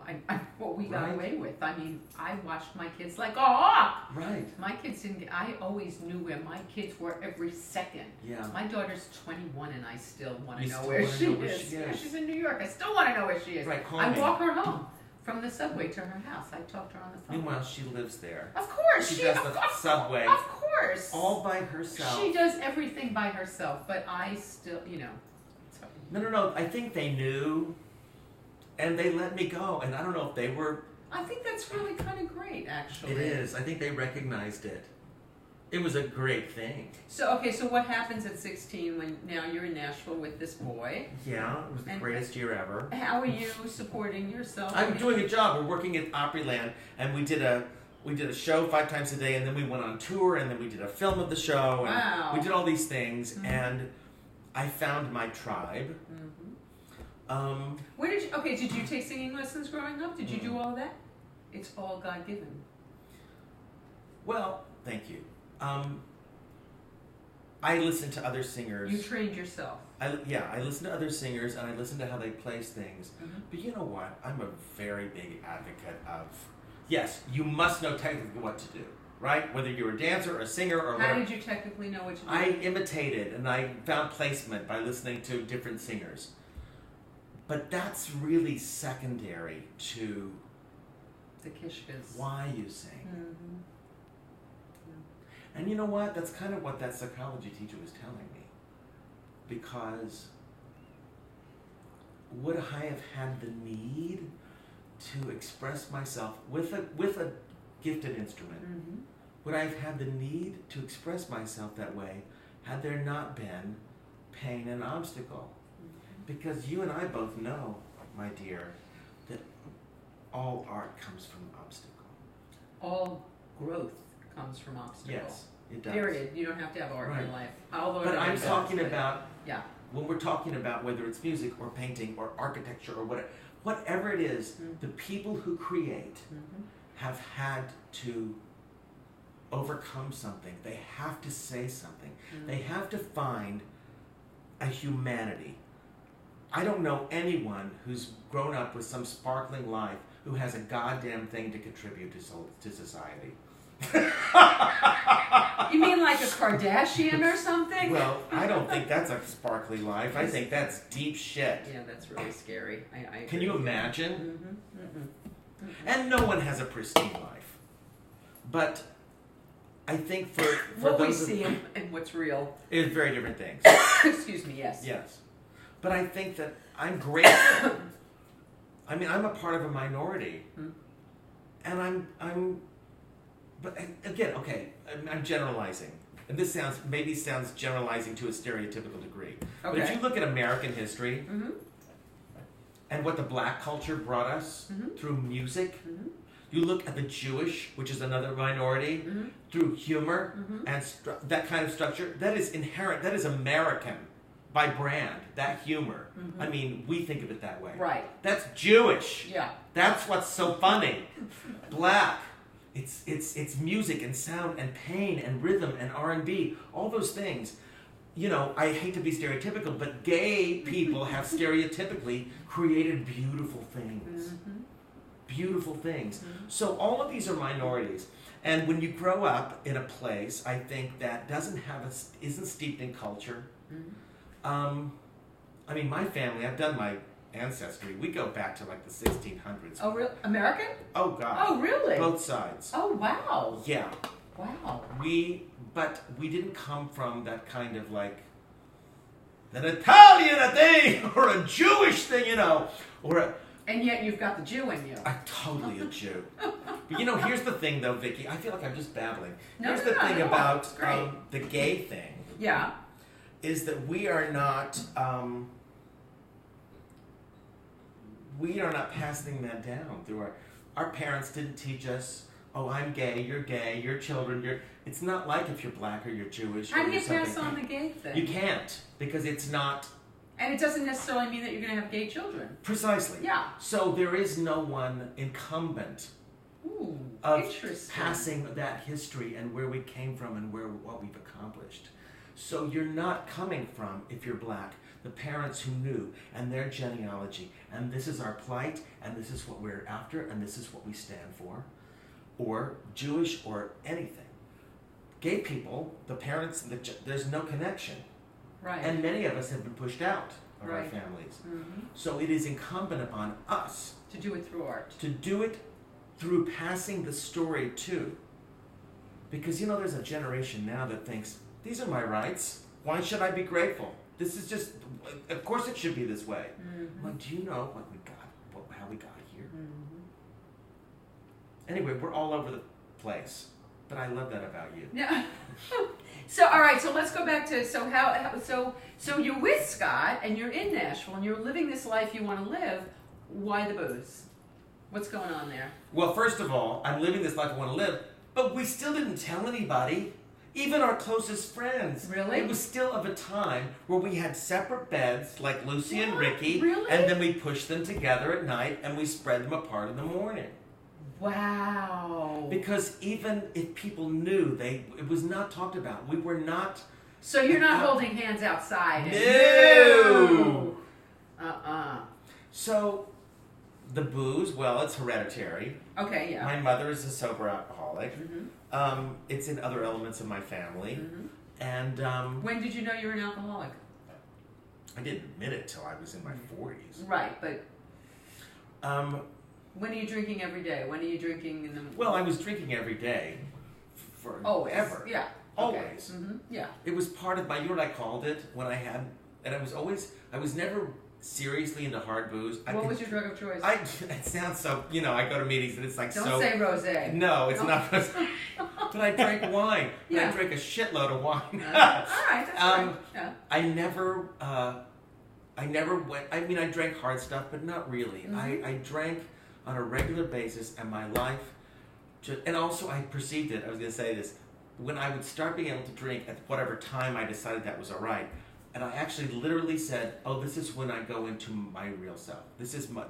Speaker 2: What we got
Speaker 3: Right.
Speaker 2: away with. I mean, I watched my kids like, oh!
Speaker 3: Right.
Speaker 2: My kids didn't. I always knew where my kids were every second.
Speaker 3: Yeah.
Speaker 2: My daughter's 21 and I still want to
Speaker 3: You
Speaker 2: know
Speaker 3: still
Speaker 2: where
Speaker 3: wanna
Speaker 2: she
Speaker 3: know where
Speaker 2: is.
Speaker 3: she
Speaker 2: Yeah,
Speaker 3: is.
Speaker 2: she's in New York. I still want to know where she is.
Speaker 3: Right, call
Speaker 2: I
Speaker 3: me.
Speaker 2: walk her home from the subway to her house. I talked to her on the phone.
Speaker 3: Meanwhile, she lives there.
Speaker 2: Of course,
Speaker 3: She does the subway.
Speaker 2: Of course course.
Speaker 3: All by herself.
Speaker 2: She does everything by herself, but I still,
Speaker 3: No. I think they knew, and they let me go. And I don't know if they were...
Speaker 2: I think that's really kind of great, actually.
Speaker 3: It is. I think they recognized it. It was a great thing.
Speaker 2: So what happens at 16 when now you're in Nashville with this boy?
Speaker 3: Yeah, it was the greatest year ever.
Speaker 2: How are you supporting yourself?
Speaker 3: I'm doing a job. We're working at Opryland, and we did a show 5 times a day, and then we went on tour, and then we did a film of the show, and
Speaker 2: wow.
Speaker 3: we did all these things, and I found my tribe.
Speaker 2: Where did you take singing lessons growing up? Did you do all of that? It's all God-given.
Speaker 3: Well, thank you. I listened to other singers.
Speaker 2: You trained yourself.
Speaker 3: I listen to other singers, and I listen to how they place things. But you know what? I'm a very big advocate of, yes, you must know technically what to do, right? Whether you're a dancer or a singer or whatever.
Speaker 2: How did you technically know what to do?
Speaker 3: I imitated, and I found placement by listening to different singers. But that's really secondary to
Speaker 2: the kishkas.
Speaker 3: Why you sing. And you know what? That's kind of what that psychology teacher was telling me. Because would I have had the need to express myself with a gifted instrument? Would I have had the need to express myself that way had there not been pain and obstacle? Because you and I both know, my dear, that all art comes from obstacle.
Speaker 2: All growth comes from obstacle.
Speaker 3: Yes, it does.
Speaker 2: Period. You don't have to have art in your life.
Speaker 3: But I'm talking about,
Speaker 2: yeah.
Speaker 3: When we're talking about whether it's music or painting or architecture or whatever it is, the people who create have had to overcome something. They have to say something. They have to find a humanity. I don't know anyone who's grown up with some sparkling life who has a goddamn thing to contribute to society.
Speaker 2: You mean like a Kardashian or something?
Speaker 3: Well, I don't think that's a sparkly life. I think that's deep shit.
Speaker 2: Yeah, that's really scary. I
Speaker 3: Can you imagine? And no one has a pristine life. But I think for
Speaker 2: what we
Speaker 3: those
Speaker 2: see and what's real
Speaker 3: is very different things.
Speaker 2: Excuse me, yes.
Speaker 3: Yes. But I think that I'm grateful. I mean, I'm a part of a minority. And but again, okay, I'm generalizing. And this sounds generalizing to a stereotypical degree. But if you look at American history and what the black culture brought us through music, you look at the Jewish, which is another minority, through humor and that kind of structure, that is inherent, that is American by brand, that humor. I mean, we think of it that way.
Speaker 2: Right.
Speaker 3: That's Jewish.
Speaker 2: Yeah.
Speaker 3: That's what's so funny. Black. It's music and sound and pain and rhythm and R&B, all those things. You know, I hate to be stereotypical, but gay people have stereotypically created beautiful things. Beautiful things. So all of these are minorities. And when you grow up in a place, I think that isn't steeped in culture. I mean, my family, I've done my ancestry. We go back to like the 1600s.
Speaker 2: Oh, really? American?
Speaker 3: Oh, God.
Speaker 2: Oh, really?
Speaker 3: Both sides.
Speaker 2: Oh, wow.
Speaker 3: Yeah.
Speaker 2: Wow.
Speaker 3: But we didn't come from that kind of like an Italian thing or a Jewish thing, you know,
Speaker 2: and yet you've got the Jew in you.
Speaker 3: I'm totally a Jew. But you know, here's the thing though, Vicki. I feel like I'm just babbling. Here's the thing about the gay thing.
Speaker 2: Yeah.
Speaker 3: Is that we are not passing that down through our parents didn't teach us, oh, I'm gay, your children, it's not like if you're black or you're Jewish.
Speaker 2: How do you pass on the gay thing?
Speaker 3: You can't, because it's not.
Speaker 2: And it doesn't necessarily mean that you're going to have gay children.
Speaker 3: Precisely.
Speaker 2: Yeah.
Speaker 3: So there is no one incumbent of passing that history and where we came from and what we've accomplished. So you're not coming from, if you're black, the parents who knew and their genealogy, and this is our plight, and this is what we're after, and this is what we stand for, or Jewish or anything. Gay people, the parents, there's no connection.
Speaker 2: Right.
Speaker 3: And many of us have been pushed out of our families. So it is incumbent upon us
Speaker 2: to do it through art.
Speaker 3: To do it through passing the story too. Because, you know, there's a generation now that thinks, these are my rights. Why should I be grateful? This is just, of course it should be this way. I'm like, do you know what we got, how we got here? Anyway, we're all over the place. But I love that about you.
Speaker 2: Yeah. So, all right, so let's go back to, so you're with Scott, and you're in Nashville, and you're living this life you want to live. Why the booze? What's going on there?
Speaker 3: Well, first of all, I'm living this life I want to live, but we still didn't tell anybody, even our closest friends.
Speaker 2: Really?
Speaker 3: It was still of a time where we had separate beds, like Lucy and Ricky,
Speaker 2: really?
Speaker 3: And then we pushed them together at night, and we spread them apart in the morning.
Speaker 2: Wow.
Speaker 3: Because even if people knew, it was not talked about. We were not...
Speaker 2: So you're not holding hands outside?
Speaker 3: No!
Speaker 2: Uh-uh.
Speaker 3: So, the booze, well, it's hereditary.
Speaker 2: Okay, yeah.
Speaker 3: My mother is a sober alcoholic. It's in other elements of my family. And
Speaker 2: when did you know you were an alcoholic?
Speaker 3: I didn't admit it till I was in my 40s.
Speaker 2: Right, but... when are you drinking every day? When are you drinking in the...
Speaker 3: Well, I was drinking every day forever.
Speaker 2: Always. Yeah.
Speaker 3: Always.
Speaker 2: Okay. Yeah.
Speaker 3: It was part of my, you know what I called it? When I had, and I was never seriously into hard booze.
Speaker 2: What was your drug of choice?
Speaker 3: It sounds so, you know, I go to meetings and it's like
Speaker 2: Don't say rosé.
Speaker 3: No, it's not rosé. But I drank wine.
Speaker 2: Yeah.
Speaker 3: I drank a shitload of wine.
Speaker 2: All right, that's right. Yeah.
Speaker 3: I never went, I mean, I drank hard stuff, but not really. I drank on a regular basis, and my life, and also I perceived it, I was going to say this, when I would start being able to drink at whatever time I decided that was all right, and I actually literally said, oh, this is when I go into my real self. This is when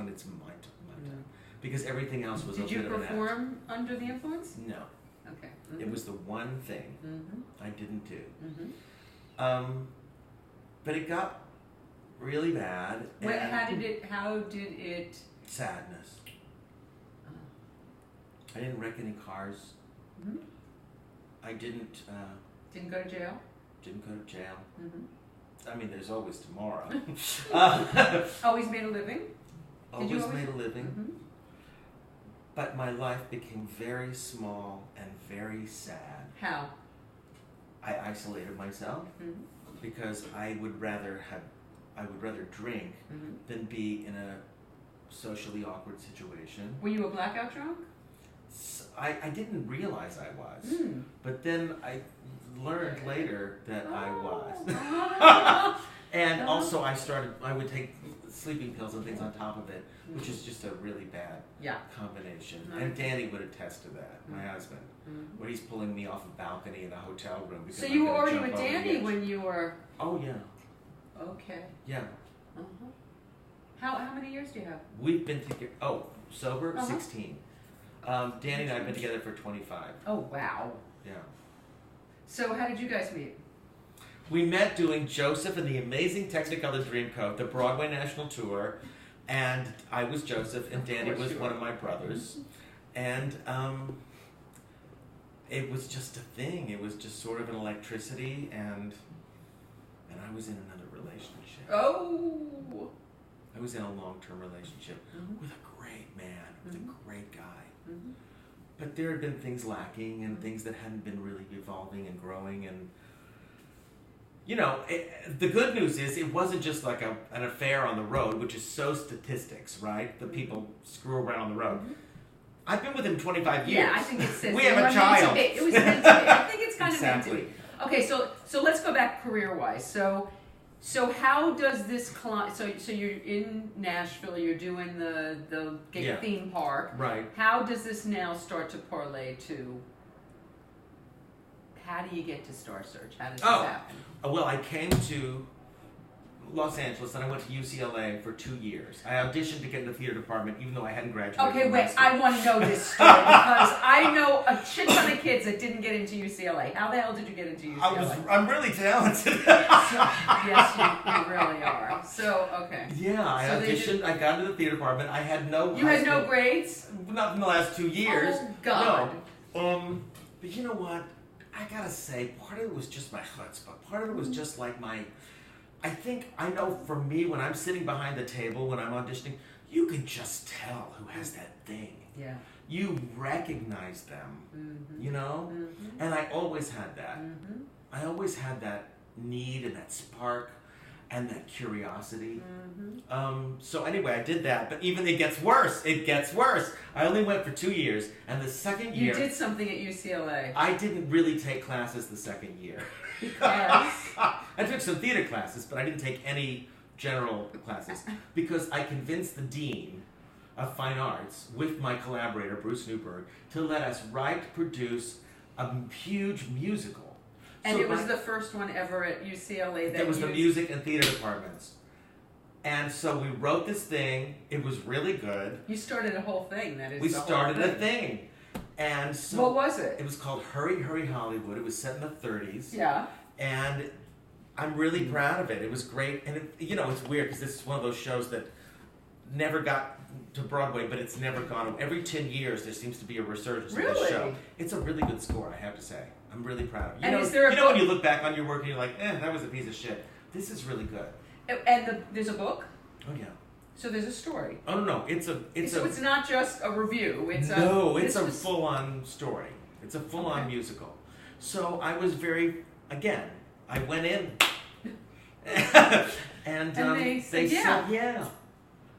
Speaker 3: it's my time. Because everything else was a bit of an act.
Speaker 2: Did you perform under the influence?
Speaker 3: No.
Speaker 2: Okay.
Speaker 3: It was the one thing I didn't do. But it got really bad.
Speaker 2: How did it?
Speaker 3: Sadness. I didn't wreck any cars. I didn't...
Speaker 2: didn't go to jail?
Speaker 3: Didn't go to jail. I mean, there's always tomorrow.
Speaker 2: Always made a living?
Speaker 3: Always made a living. But my life became very small and very sad.
Speaker 2: How?
Speaker 3: I isolated myself because I would rather drink than be in a socially awkward situation.
Speaker 2: Were you a blackout drunk?
Speaker 3: I didn't realize I was, but then I learned later that I was. And also I would take sleeping pills and things on top of it, which is just a really bad combination. And Danny would attest to that, my husband, where he's pulling me off a balcony in a hotel room. Because
Speaker 2: so you were already with Danny when you were...
Speaker 3: Oh, yeah.
Speaker 2: Okay.
Speaker 3: Yeah.
Speaker 2: How many years do you have?
Speaker 3: We've been together, sober, 16. Danny and I have been together for 25.
Speaker 2: Oh, wow.
Speaker 3: Yeah.
Speaker 2: So how did you guys meet?
Speaker 3: We met doing Joseph and the Amazing Technicolor Dreamcoat, the Broadway National Tour, and I was Joseph and Danny was one of my brothers. And it was just a thing. It was just sort of an electricity, and I was in another relationship.
Speaker 2: Oh!
Speaker 3: I was in a long-term relationship with a great man, with a great guy. But there had been things lacking and things that hadn't been really evolving and growing. And, you know, the good news is it wasn't just like an affair on the road, which is so statistics, right? The people screw around on the road. I've been with him 25 years.
Speaker 2: Yeah, I think it says
Speaker 3: we have a child.
Speaker 2: It was meant to be. I think it's kind of meant to
Speaker 3: Exactly.
Speaker 2: be. Okay, so let's go back career-wise. So how does this so you're in Nashville, you're doing the gig theme park.
Speaker 3: Right.
Speaker 2: How does this now start to parlay to, how do you get to Star Search? How does this happen?
Speaker 3: Well, I came to Los Angeles and I went to UCLA for 2 years. I auditioned to get in the theater department even though I hadn't graduated.
Speaker 2: Okay, wait, I want to know this story because I know a shit ton of kids that didn't get into UCLA. How the hell did you get into UCLA?
Speaker 3: I'm really talented.
Speaker 2: Yes, you really are. So, okay.
Speaker 3: Yeah, I auditioned, I got into the theater department. I had no
Speaker 2: You had no grades?
Speaker 3: Not in the last 2 years.
Speaker 2: Oh, God.
Speaker 3: No. But you know what? I gotta say, part of it was just my chutzpah. Part of it was just like I know for me, when I'm sitting behind the table, when I'm auditioning, you can just tell who has that thing.
Speaker 2: Yeah.
Speaker 3: you recognize them, you know? And I always had that. I always had that need and that spark and that curiosity. So anyway, I did that, but even it gets worse. It gets worse. I only went for 2 years, and the second year...
Speaker 2: You did something at UCLA.
Speaker 3: I didn't really take classes the second year.
Speaker 2: Because?
Speaker 3: I took some theater classes, but I didn't take any general classes because I convinced the dean of fine arts with my collaborator, Bruce Newberg, to let us write, produce a huge musical.
Speaker 2: And so it was the first one ever at UCLA that
Speaker 3: was the music and theater departments. And so we wrote this thing. It was really good.
Speaker 2: You started a whole thing. That is,
Speaker 3: we started a thing. And so
Speaker 2: what was it?
Speaker 3: It was called Hurry, Hurry Hollywood. It was set in the 30s.
Speaker 2: Yeah.
Speaker 3: And I'm really proud of it. It was great. And, it's weird because this is one of those shows that never got to Broadway, but it's never gone. Every 10 years, there seems to be a resurgence of this show. It's a really good score, I have to say. I'm really proud of it.
Speaker 2: Is there a book?
Speaker 3: When you look back on your work and you're like, that was a piece of shit. This is really good.
Speaker 2: And there's a book?
Speaker 3: Oh, yeah.
Speaker 2: So there's a story.
Speaker 3: Oh, no. So
Speaker 2: it's not just a review. It's
Speaker 3: a full-on story. It's a full-on musical. So I was I went in. and
Speaker 2: they said
Speaker 3: yeah.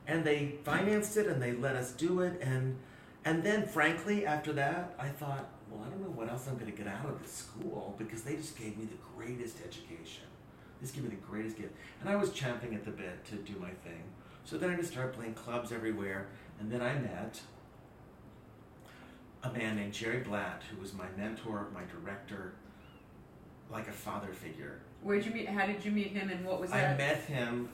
Speaker 3: And they financed it and they let us do it. And then, frankly, after that, I thought, well, I don't know what else I'm going to get out of this school because they just gave me the greatest education. They just gave me the greatest gift. And I was champing at the bit to do my thing. So then I just started playing clubs everywhere. And then I met a man named Jerry Blatt, who was my mentor, my director, like a father figure.
Speaker 2: Where'd you meet? How did you meet him, and what was that?
Speaker 3: I met him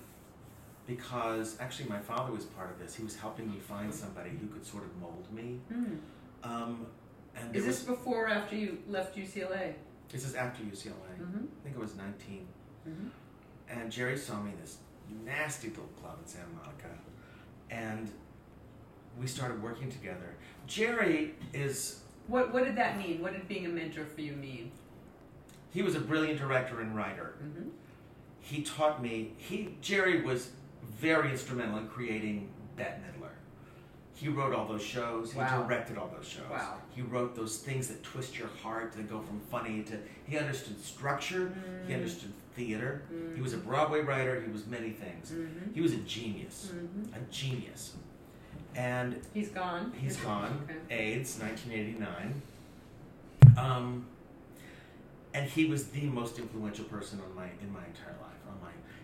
Speaker 3: because actually my father was part of this. He was helping me find somebody who could sort of mold me. And
Speaker 2: is this before or after you left UCLA?
Speaker 3: This is after UCLA. I think I was 19. And Jerry saw me in this nasty little club in Santa Monica, and we started working together. Jerry is...
Speaker 2: What did that mean? What did being a mentor for you mean?
Speaker 3: He was a brilliant director and writer. He taught me... Jerry was very instrumental in creating Bette Midler. He wrote all those shows. He directed all those shows.
Speaker 2: Wow.
Speaker 3: He wrote those things that twist your heart, that go from funny to... He understood structure. He understood theater. He was a Broadway writer. He was many things. He was a genius. A genius. And...
Speaker 2: He's gone.
Speaker 3: He's gone.
Speaker 2: Okay.
Speaker 3: AIDS, 1989. And he was the most influential person in my entire life.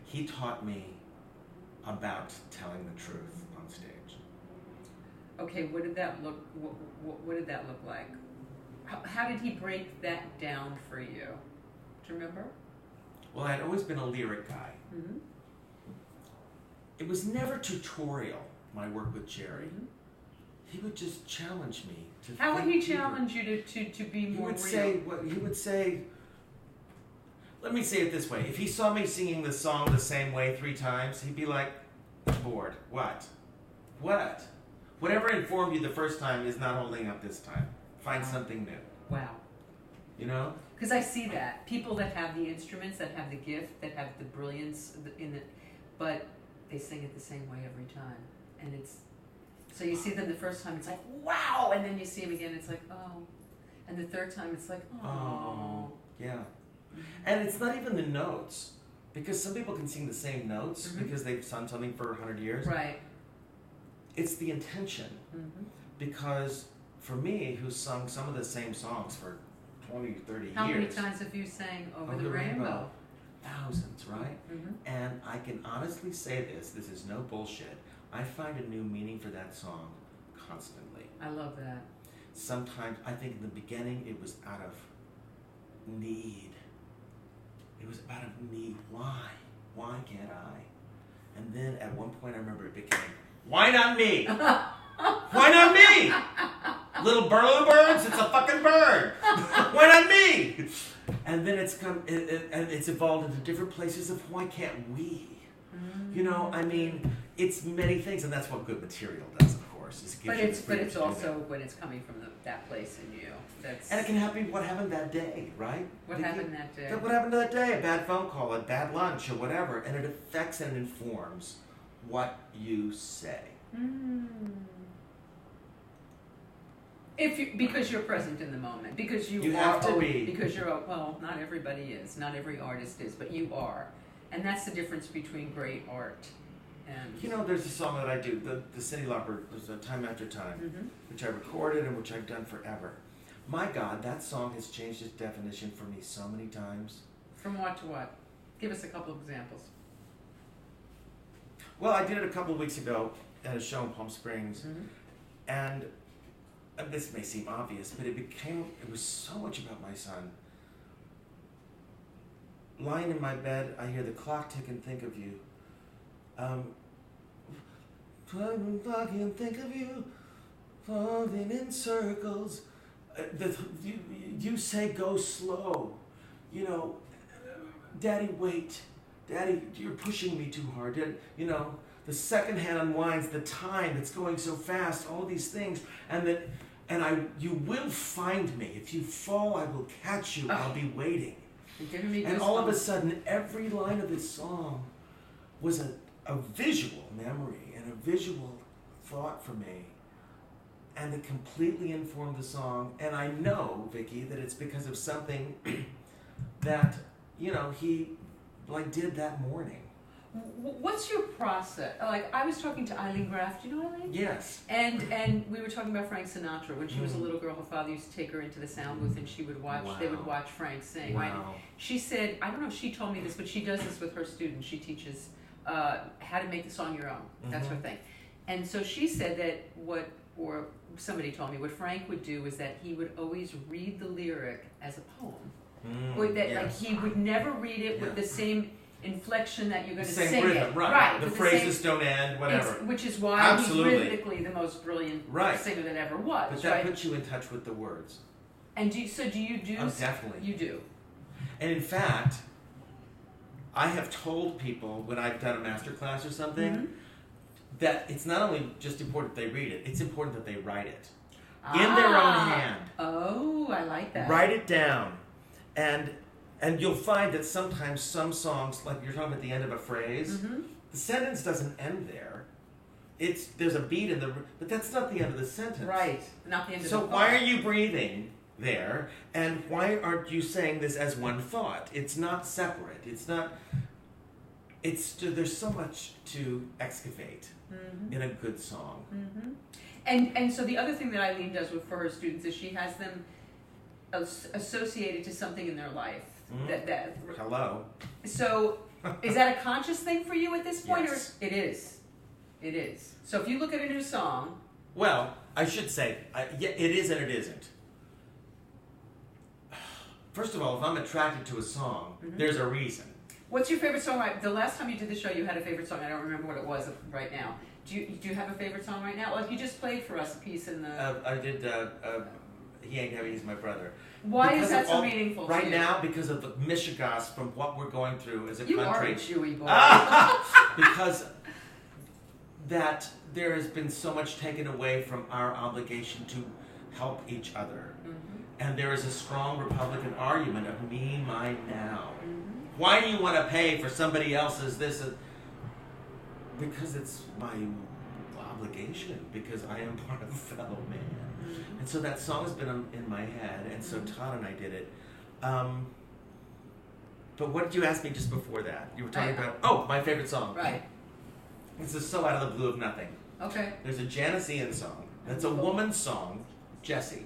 Speaker 3: He taught me about telling the truth on stage.
Speaker 2: Okay, what did that look? What did that look like? How did he break that down for you? Do you remember?
Speaker 3: Well, I'd always been a lyric guy. It was never tutorial. My work with Jerry. He would just challenge me to.
Speaker 2: How would he challenge you to be more real?
Speaker 3: He would say. Let me say it this way. If he saw me singing the song the same way 3 times, he'd be like, bored. What? Whatever informed you the first time is not holding up this time. Find something new.
Speaker 2: Wow.
Speaker 3: You know?
Speaker 2: Because I see that. People that have the instruments, that have the gift, that have the brilliance in it, but they sing it the same way every time. And it's... So you see them the first time, it's like, wow! And then you see them again, it's like, oh. And the third time, it's like, oh.
Speaker 3: Yeah. And it's not even the notes. Because some people can sing the same notes because they've sung something for 100 years.
Speaker 2: Right.
Speaker 3: It's the intention. Because for me, who's sung some of the same songs for 20, 30 years.
Speaker 2: How many times have you sang Over the Rainbow?
Speaker 3: Thousands, right? And I can honestly say this is no bullshit. I find a new meaning for that song constantly.
Speaker 2: I love that.
Speaker 3: Sometimes, I think in the beginning, it was out of need. It was out of need. Why? Why can't I? And then at one point I remember it became, why not me? Why not me? Little birds, it's a fucking bird. Why not me? And then it's it's evolved into different places of why can't we? You know, I mean, it's many things, and that's what good material does, of course.
Speaker 2: But it's also when it's coming from that place in you.
Speaker 3: And it can happen. What happened that day, right?
Speaker 2: What happened that day?
Speaker 3: What happened that day? A bad phone call, a bad lunch, or whatever, and it affects and informs what you say.
Speaker 2: Because you're present in the moment, because you
Speaker 3: have to be.
Speaker 2: Because well, not everybody is, not every artist is, but you are, and that's the difference between great art and.
Speaker 3: You know, there's a song that I do, the Cyndi Lauper. There's a Time After Time, which I recorded and which I've done forever. My God, that song has changed its definition for me so many times.
Speaker 2: From what to what? Give us a couple of examples.
Speaker 3: Well, I did it a couple of weeks ago at a show in Palm Springs, and this may seem obvious, but it was so much about my son. Lying in my bed, I hear the clock tick and think of you. Clock and think of you, falling in circles. You say go slow. You know, Daddy, wait. Daddy, you're pushing me too hard. You know, the second hand unwinds, the time, it's going so fast, all these things. You will find me. If you fall, I will catch you. I'll be waiting. And all of a sudden, every line of this song was a visual memory and a visual thought for me. And it completely informed the song. And I know, Vicki, that it's because of something that, you know, he did that morning.
Speaker 2: What's your process? Like, I was talking to Eileen Graff. Do you know Eileen?
Speaker 3: Yes.
Speaker 2: And we were talking about Frank Sinatra. When she was a little girl, her father used to take her into the sound booth and she would watch. They would watch Frank sing.
Speaker 3: Wow.
Speaker 2: Right? She said, I don't know if she told me this, but she does this with her students. She teaches how to make the song your own. That's her thing. And so she said that or somebody told me, what Frank would do is that he would always read the lyric as a poem. Like, he would never read it with the same inflection that you're going to sing
Speaker 3: rhythm,
Speaker 2: it.
Speaker 3: Right. The phrases don't end, whatever.
Speaker 2: Which is why he's rhythmically the most brilliant singer that ever was.
Speaker 3: But that puts you in touch with the words.
Speaker 2: And do you do?
Speaker 3: Oh, definitely.
Speaker 2: You do.
Speaker 3: And in fact, I have told people when I've done a master class or something that it's not only just important that they read it, it's important that they write it in their own hand.
Speaker 2: Oh, I like that.
Speaker 3: Write it down. And you'll find that sometimes some songs, like you're talking about the end of a phrase, the sentence doesn't end there. There's a beat but that's not the end of the sentence.
Speaker 2: Right, not the end of the
Speaker 3: So why are you breathing there? And why aren't you saying this as one thought? It's not separate. There's so much to excavate in a good song.
Speaker 2: And so the other thing that Eileen does for her students is she has them associated to something in their life.
Speaker 3: Hello.
Speaker 2: So, is that a conscious thing for you at this point?
Speaker 3: Yes.
Speaker 2: Or it is? It is. So if you look at a new song...
Speaker 3: Well, I should say, it is and it isn't. First of all, if I'm attracted to a song, there's a reason.
Speaker 2: What's your favorite song? The last time you did the show, you had a favorite song. I don't remember what it was right now. Do you have a favorite song right now? Like, you just played for us a piece in the...
Speaker 3: I did... He Ain't Heavy, He's My Brother.
Speaker 2: Why is that so meaniful to you?
Speaker 3: Right now, because of the mishigas from what we're going through as a country.
Speaker 2: You are a Jewy boy.
Speaker 3: Because that there has been so much taken away from our obligation to help each other. And there is a strong Republican argument of me, mine, now. Why do you want to pay for somebody else's this? Because it's my obligation, because I am part of a fellow man. And so that song has been in my head, and so Todd and I did it. But what did you ask me just before that? You were talking about, my favorite song.
Speaker 2: Right.
Speaker 3: This is So Out of the Blue of Nothing.
Speaker 2: Okay.
Speaker 3: There's a Janis Ian song. That's a woman's song, Jessie.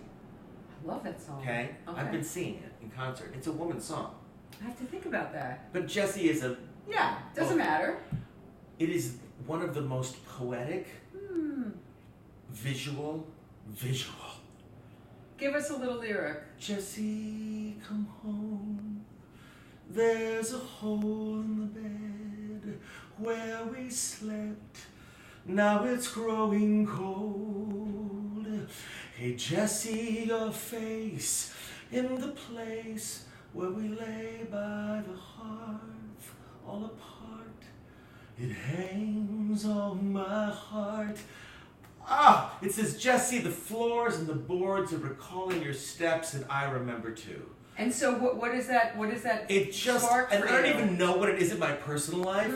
Speaker 2: I love that song.
Speaker 3: Okay? I've been seeing it in concert. It's a woman's song.
Speaker 2: I have to think about that.
Speaker 3: But Jessie is
Speaker 2: doesn't matter.
Speaker 3: It is one of the most poetic, visual.
Speaker 2: Give us a little lyric.
Speaker 3: Jessie, come home. There's a hole in the bed where we slept. Now it's growing cold. Hey, Jessie, your face in the place where we lay by the hearth, all apart. It hangs on my heart. It says, Jessie, the floors and the boards are recalling your steps, and I remember too.
Speaker 2: And so what is that? What is that?
Speaker 3: It just, and I don't even know what it is in my personal life,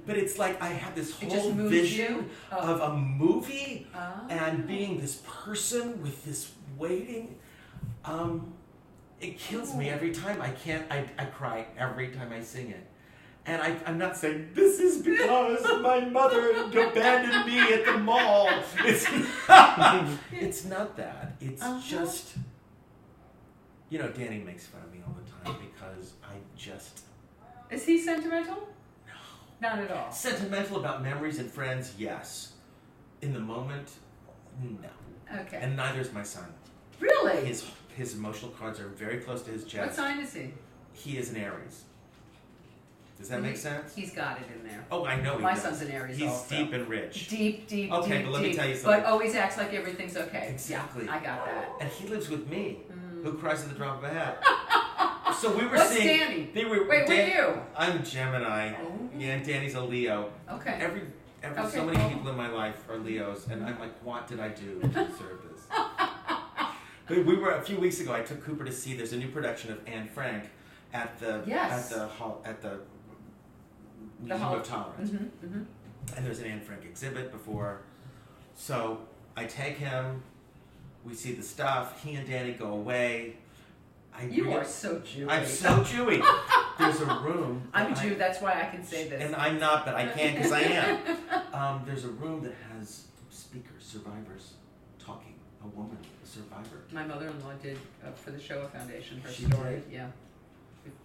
Speaker 3: but it's like I have this whole vision of a movie and being this person with this waiting. It kills me every time. I cry every time I sing it. And I'm not saying, this is because my mother abandoned me at the mall. It's not that. It's just, Danny makes fun of me all the time because I just...
Speaker 2: Is he sentimental?
Speaker 3: No.
Speaker 2: Not at all.
Speaker 3: Sentimental about memories and friends, yes. In the moment, no.
Speaker 2: Okay.
Speaker 3: And neither is my son.
Speaker 2: Really?
Speaker 3: His emotional cards are very close to his chest.
Speaker 2: What sign is he?
Speaker 3: He is an Aries. Does that make sense?
Speaker 2: He's got it in there.
Speaker 3: Oh, I know he
Speaker 2: My
Speaker 3: does.
Speaker 2: son's an Aries
Speaker 3: He's
Speaker 2: also.
Speaker 3: deep and rich.
Speaker 2: Deep,
Speaker 3: Okay,
Speaker 2: deep,
Speaker 3: but let me
Speaker 2: deep.
Speaker 3: tell you something.
Speaker 2: But always acts like everything's okay.
Speaker 3: Exactly.
Speaker 2: Yeah, I got that.
Speaker 3: And he lives with me, who cries at the drop of a hat. So we were
Speaker 2: What's
Speaker 3: seeing...
Speaker 2: Danny?
Speaker 3: They were,
Speaker 2: Wait, what are you?
Speaker 3: I'm Gemini.
Speaker 2: Oh.
Speaker 3: Yeah, and Danny's a Leo.
Speaker 2: Okay.
Speaker 3: Every so many people in my life are Leos, and I'm like, what did I do to deserve this? But we were, a few weeks ago, I took Cooper to see, there's a new production of Anne Frank at the Museum of Tolerance. And there's an Anne Frank exhibit before. So I take him, we see the stuff, he and Danny go away.
Speaker 2: You are so Jewish.
Speaker 3: I'm so Jewy. There's a room.
Speaker 2: I'm a Jew, that's why I can say this.
Speaker 3: And I'm not, but I can because I am. There's a room that has speakers, survivors, talking. A woman, a survivor.
Speaker 2: My mother-in-law did for the Showa Foundation, her
Speaker 3: She
Speaker 2: story.
Speaker 3: did?
Speaker 2: Yeah.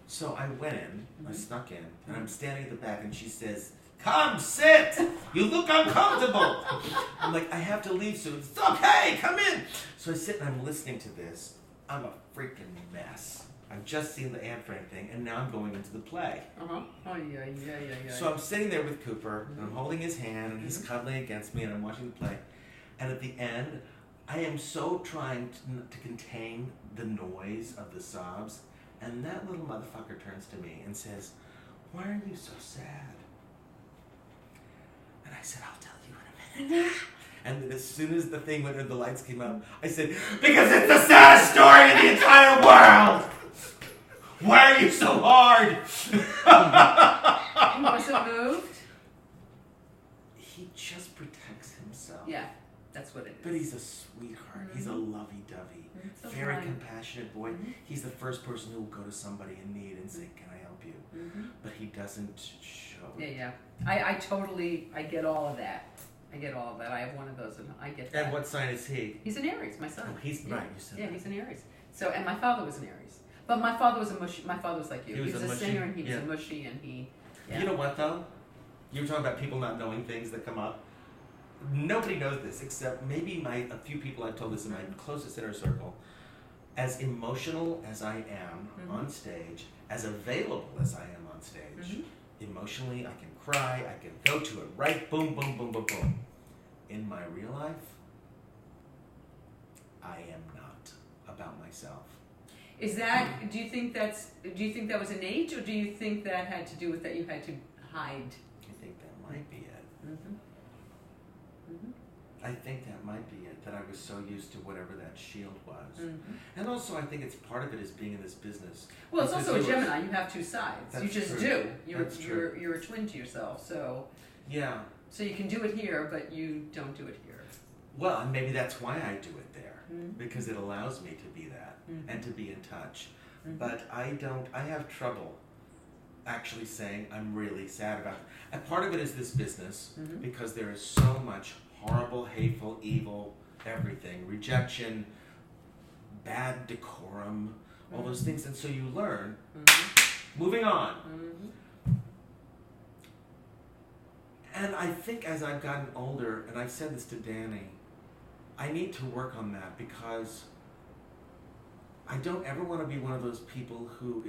Speaker 3: So I went in, I snuck in, and I'm standing at the back, and she says, "Come, sit! You look uncomfortable!" I'm like, "I have to leave soon." "It's okay, come in!" So I sit and I'm listening to this. I'm a freaking mess. I've just seen the Anne Frank thing, and now I'm going into the play.
Speaker 2: Oh, yeah.
Speaker 3: So I'm sitting there with Cooper, and I'm holding his hand, and he's cuddling against me, and I'm watching the play. And at the end, I am so trying to contain the noise of the sobs, and that little motherfucker turns to me and says, "Why are you so sad?" And I said, "I'll tell you in a minute." And then as soon as the thing went and the lights came up, I said, "Because it's the saddest story in the entire world! Why are you so hard?"
Speaker 2: He wasn't moved?
Speaker 3: He just protects himself.
Speaker 2: Yeah, that's what it is.
Speaker 3: But he's a sweetheart. He's a lovey-dovey.
Speaker 2: So
Speaker 3: Very
Speaker 2: kind.
Speaker 3: compassionate boy. He's the first person who will go to somebody in need and say, "Can I help you?" But he doesn't show it.
Speaker 2: Yeah. I get all of that. I have one of those, and I get that.
Speaker 3: And what sign is he?
Speaker 2: He's an Aries, my son.
Speaker 3: Oh, he's right. You said
Speaker 2: Yeah,
Speaker 3: that.
Speaker 2: he's an Aries. So, and my father was an Aries. But my father was a mushy. My father was like you. He was a
Speaker 3: mushy?
Speaker 2: singer, and he was
Speaker 3: Yeah.
Speaker 2: a mushy, and he. Yeah.
Speaker 3: You know what, though? You were talking about people not knowing things that come up. Nobody knows this except maybe a few people I've told this in my closest inner circle. As emotional as I am on stage, as available as I am on stage, emotionally I can cry, I can go to it right, boom, boom, boom, boom, boom. In my real life, I am not about myself.
Speaker 2: Is that? Do you think that was innate, or do you think that had to do with that you had to hide?
Speaker 3: I think that might be it. I think that might be it, that I was so used to whatever that shield was. And also I think it's part of it is being in this business.
Speaker 2: Well, it's
Speaker 3: Because
Speaker 2: also a Gemini. You have two sides.
Speaker 3: That's
Speaker 2: You just
Speaker 3: true.
Speaker 2: do. You're a twin to yourself. So
Speaker 3: Yeah.
Speaker 2: So you can do it here, but you don't do it here.
Speaker 3: Well, and maybe that's why I do it there. Because it allows me to be that and to be in touch. But I have trouble actually saying I'm really sad about it. And part of it is this business, because there is so much horrible, hateful, evil, everything, rejection, bad decorum, all those things. And so you learn, moving on. And I think as I've gotten older, and I've said this to Danny, I need to work on that because I don't ever want to be one of those people who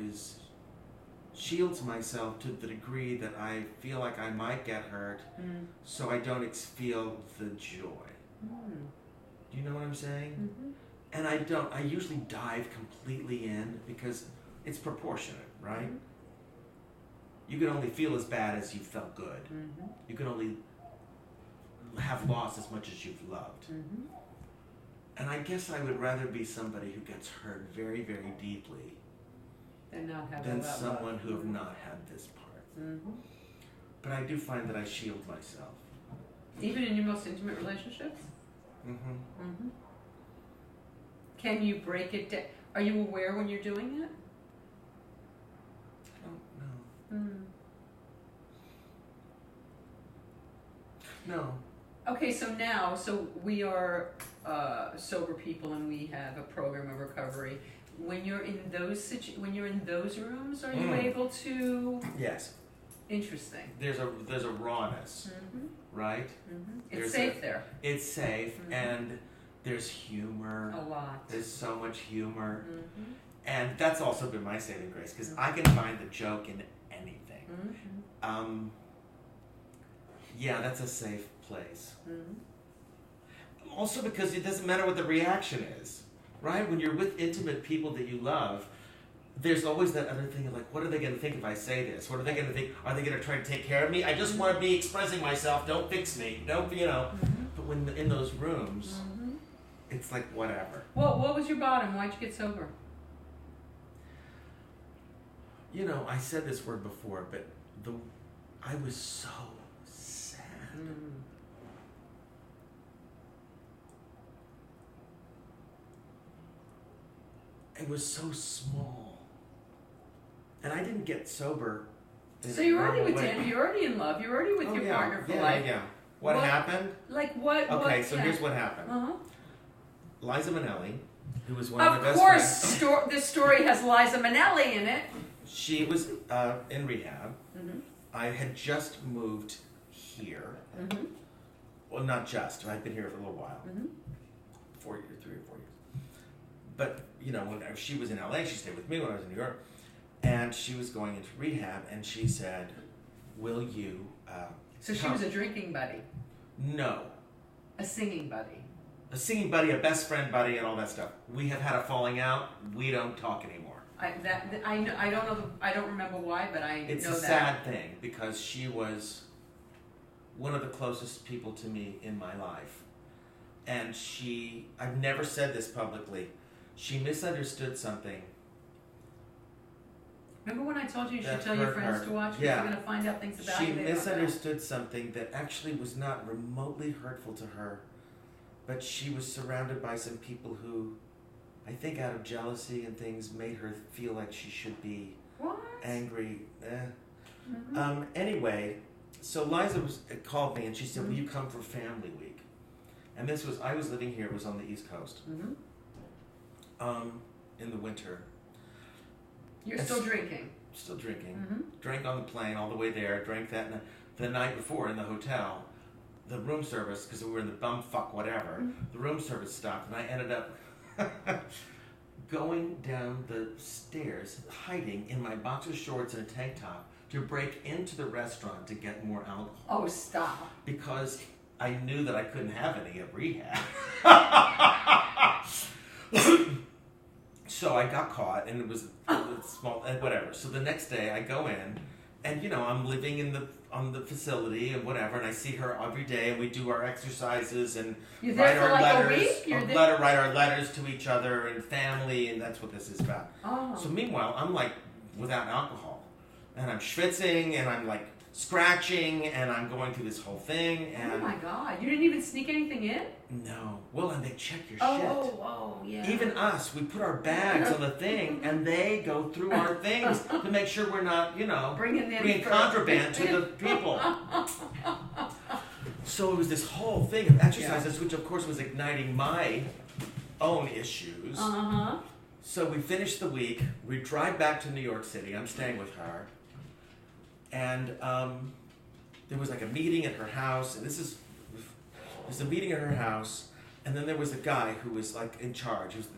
Speaker 3: shields myself to the degree that I feel like I might get hurt, so I don't feel the joy. Do you know what I'm saying? And I usually dive completely in because it's proportionate, right? You can only feel as bad as you felt good. You can only have lost as much as you've loved. And I guess I would rather be somebody who gets hurt very, very deeply than someone who have not had this part. But I do find that I shield myself.
Speaker 2: Even in your most intimate relationships? Can you break it down? Are you aware when you're doing it?
Speaker 3: I don't know. No.
Speaker 2: Okay, so we are sober people, and we have a program of recovery. When you're in those rooms, are you able to?
Speaker 3: Yes.
Speaker 2: Interesting.
Speaker 3: There's a rawness, right?
Speaker 2: It's safe there.
Speaker 3: It's safe, and there's humor.
Speaker 2: A lot.
Speaker 3: There's so much humor, and that's also been my saving grace because I can find the joke in anything. Yeah, that's a safe place. Also because it doesn't matter what the reaction is, right? When you're with intimate people that you love, there's always that other thing of like, what are they going to think if I say this? What are they going to think? Are they going to try to take care of me? I just want to be expressing myself. Don't fix me. Don't, But when in those rooms, it's like whatever.
Speaker 2: Well, what was your bottom? Why'd you get sober?
Speaker 3: I said this word before, but I was so sad. It was so small. And I didn't get sober.
Speaker 2: So you're already with Dan, you're already in love, you're already with your partner for life.
Speaker 3: Yeah. What happened?
Speaker 2: Like what?
Speaker 3: Okay, so here's what happened. Liza Minnelli, who was one of my best friends.
Speaker 2: Of course, this story has Liza Minnelli in it.
Speaker 3: She was in rehab. I had just moved here. Well, not just. I'd been here for a little while. 3 or 4 years. But, when she was in LA, she stayed with me when I was in New York. And she was going into rehab, and she said, will you
Speaker 2: So she was a drinking buddy?
Speaker 3: No.
Speaker 2: A singing buddy?
Speaker 3: A singing buddy, a best friend buddy, and all that stuff. We have had a falling out. We don't talk anymore.
Speaker 2: I don't know. I don't remember why, but I know that.
Speaker 3: It's a sad thing because she was one of the closest people to me in my life, and I've never said this publicly. She misunderstood something.
Speaker 2: Remember when I told you should tell your friends to watch?
Speaker 3: Yeah.
Speaker 2: You're going to find out things about you.
Speaker 3: She misunderstood something that actually was not remotely hurtful to her, but she was surrounded by some people who, I think out of jealousy and things, made her feel like she should be angry. Anyway, so Liza called me and she said, will you come for family week? And I was living here, it was on the East Coast. In the winter.
Speaker 2: You're still drinking?
Speaker 3: Still drinking. Drank on the plane all the way there, drank that the night before in the hotel. The room service, because we were in the bumfuck whatever, the room service stopped and I ended up going down the stairs, hiding in my boxer shorts and a tank top to break into the restaurant to get more alcohol.
Speaker 2: Oh, stop.
Speaker 3: Because I knew that I couldn't have any at rehab. So I got caught and it was small, whatever. So the next day I go in and, I'm living on the facility and whatever, and I see her every day and we do our exercises and write our letters to each other and family, and that's what this is about. So meanwhile, I'm like without alcohol and I'm schwitzing and I'm like scratching and I'm going through this whole thing. And
Speaker 2: oh my God, you didn't even sneak anything in?
Speaker 3: No. Well, and they check your shit.
Speaker 2: Oh, yeah.
Speaker 3: Even us, we put our bags on the thing and they go through our things to make sure we're not, bringing contraband to the people. So it was this whole thing of exercises, which of course was igniting my own issues. So we finished the week, we drive back to New York City, I'm staying with her, and there was like a meeting at her house, and there's a meeting at her house, and then there was a guy who was like in charge. He was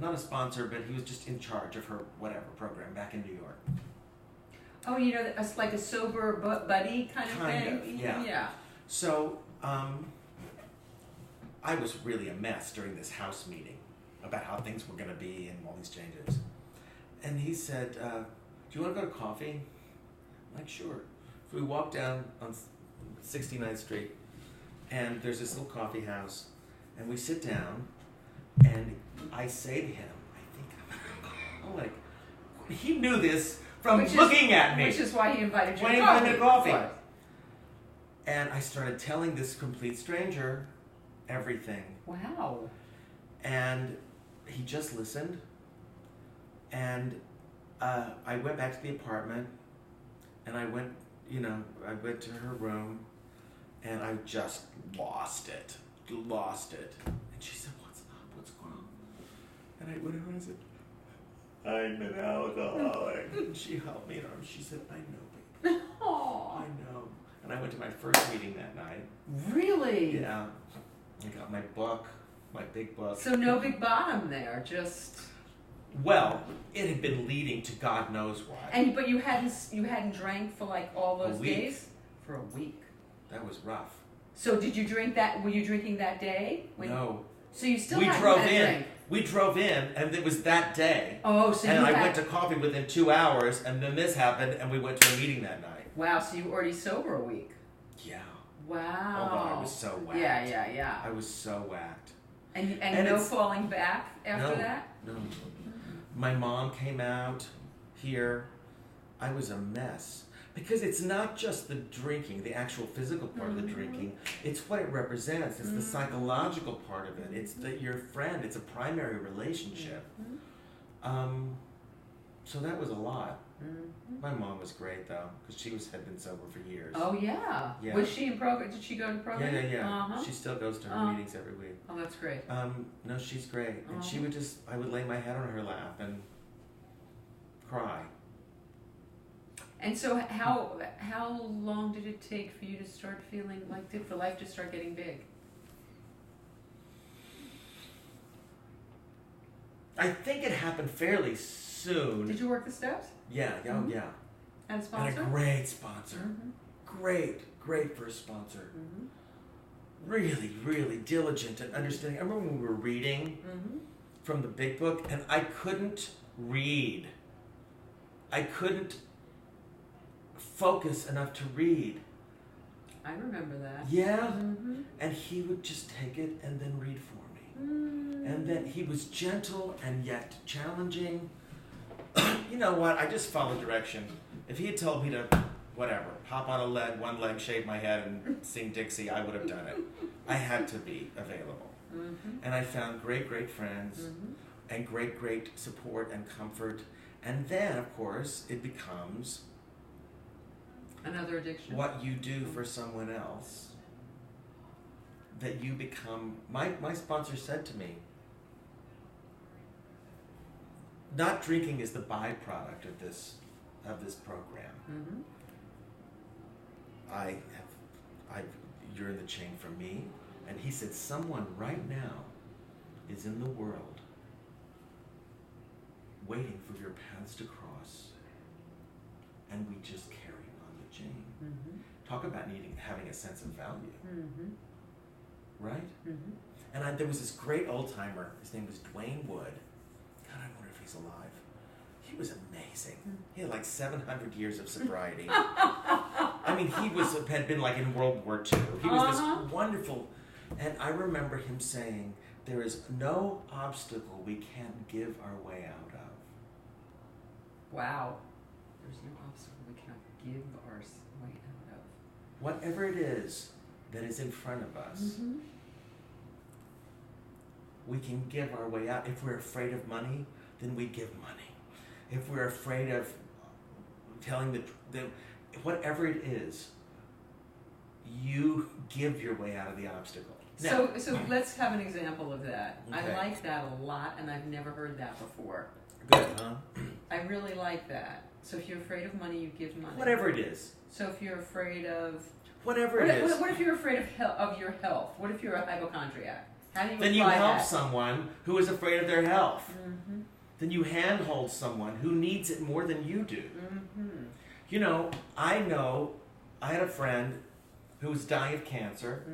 Speaker 3: not a sponsor, but he was just in charge of her whatever program back in New York.
Speaker 2: Oh, it's like a sober buddy kind of thing?
Speaker 3: Yeah. So I was really a mess during this house meeting about how things were going to be and all these changes. And he said, do you want to go to coffee? I'm like, sure. So we walked down on 69th Street, and there's this little coffee house, and we sit down, and I say to him, he knew this from looking at me.
Speaker 2: Which is why he invited you
Speaker 3: to coffee. And I started telling this complete stranger everything.
Speaker 2: Wow.
Speaker 3: And he just listened, and I went back to the apartment, and I went to her room, and I just lost it. And she said, "What's up? What's going on?" And I went over and I said, "I'm an alcoholic." And she held me in her arms. She said, "I know, baby.
Speaker 2: Aww.
Speaker 3: I know." And I went to my first meeting that night.
Speaker 2: Really?
Speaker 3: Yeah. I got my book, my big book.
Speaker 2: So no big bottom there, just.
Speaker 3: Well, it had been leading to God knows what.
Speaker 2: But you hadn't drank for like all those days? For a week.
Speaker 3: That was rough.
Speaker 2: So did you drink that? Were you drinking that day?
Speaker 3: No.
Speaker 2: So you still
Speaker 3: we
Speaker 2: hadn't
Speaker 3: drove
Speaker 2: had a
Speaker 3: in.
Speaker 2: drink?
Speaker 3: We drove in, and it was that day.
Speaker 2: Oh, so
Speaker 3: and I went to coffee within 2 hours, and then this happened, and we went to a meeting that night.
Speaker 2: Wow, so you were already sober a week.
Speaker 3: Yeah.
Speaker 2: Wow.
Speaker 3: Although I was so whacked.
Speaker 2: Yeah.
Speaker 3: I was so whacked.
Speaker 2: And no falling back after that?
Speaker 3: No. My mom came out here. I was a mess. Because it's not just the drinking, the actual physical part of the drinking. It's what it represents. It's the psychological part of it. It's your friend. It's a primary relationship. So that was a lot. My mom was great, though, because she had been sober for years.
Speaker 2: Oh, yeah. Was she in program? Did she go to program?
Speaker 3: Yeah.
Speaker 2: Uh-huh.
Speaker 3: She still goes to her meetings every week.
Speaker 2: Oh, that's great.
Speaker 3: No, she's great. And she would I would lay my head on her lap and cry.
Speaker 2: And so how long did it take for you to start feeling like, for life to start getting big?
Speaker 3: I think it happened fairly soon.
Speaker 2: Did you work the steps?
Speaker 3: Yeah, yeah.
Speaker 2: And a sponsor?
Speaker 3: And a great sponsor. Great first sponsor. Really, really diligent and understanding. I remember when we were reading from the big book, and I couldn't read. I couldn't focus enough to read.
Speaker 2: I remember that.
Speaker 3: Yeah. And he would just take it and then read for me. And then he was gentle and yet challenging. You know what? I just followed direction. If he had told me to, whatever, hop on one leg, shave my head, and sing Dixie, I would have done it. I had to be available. And I found great friends and great support and comfort. And then, of course, it becomes
Speaker 2: another addiction.
Speaker 3: What you do for someone else, that you become. My sponsor said to me, not drinking is the byproduct of this program. You're in the chain for me. And he said, someone right now is in the world waiting for your paths to cross, and we just carry on the chain. Talk about having a sense of value. Right? And there was this great old timer. His name was Dwayne Wood. God, I wonder if he's alive. He was amazing. He had like 700 years of sobriety. I mean, he had been like in World War II. He was this wonderful. And I remember him saying, there is no obstacle we can't give our way out of.
Speaker 2: Wow. There's no obstacle we can't give our way out of.
Speaker 3: Whatever it is that is in front of us, we can give our way out. If we're afraid of money, then we give money. If we're afraid of telling whatever it is, you give your way out of the obstacle. Now,
Speaker 2: so let's have an example of that.
Speaker 3: Okay.
Speaker 2: I like that a lot, and I've never heard that before.
Speaker 3: Good, huh?
Speaker 2: I really like that. So if you're afraid of money, you give money.
Speaker 3: Whatever it is.
Speaker 2: So if you're afraid of...
Speaker 3: Whatever it is.
Speaker 2: What if you're afraid of your health? What if you're a hypochondriac? How do you
Speaker 3: Then you help someone who is afraid of their health. Then you handhold someone who needs it more than you do. You know, I had a friend who was dying of cancer,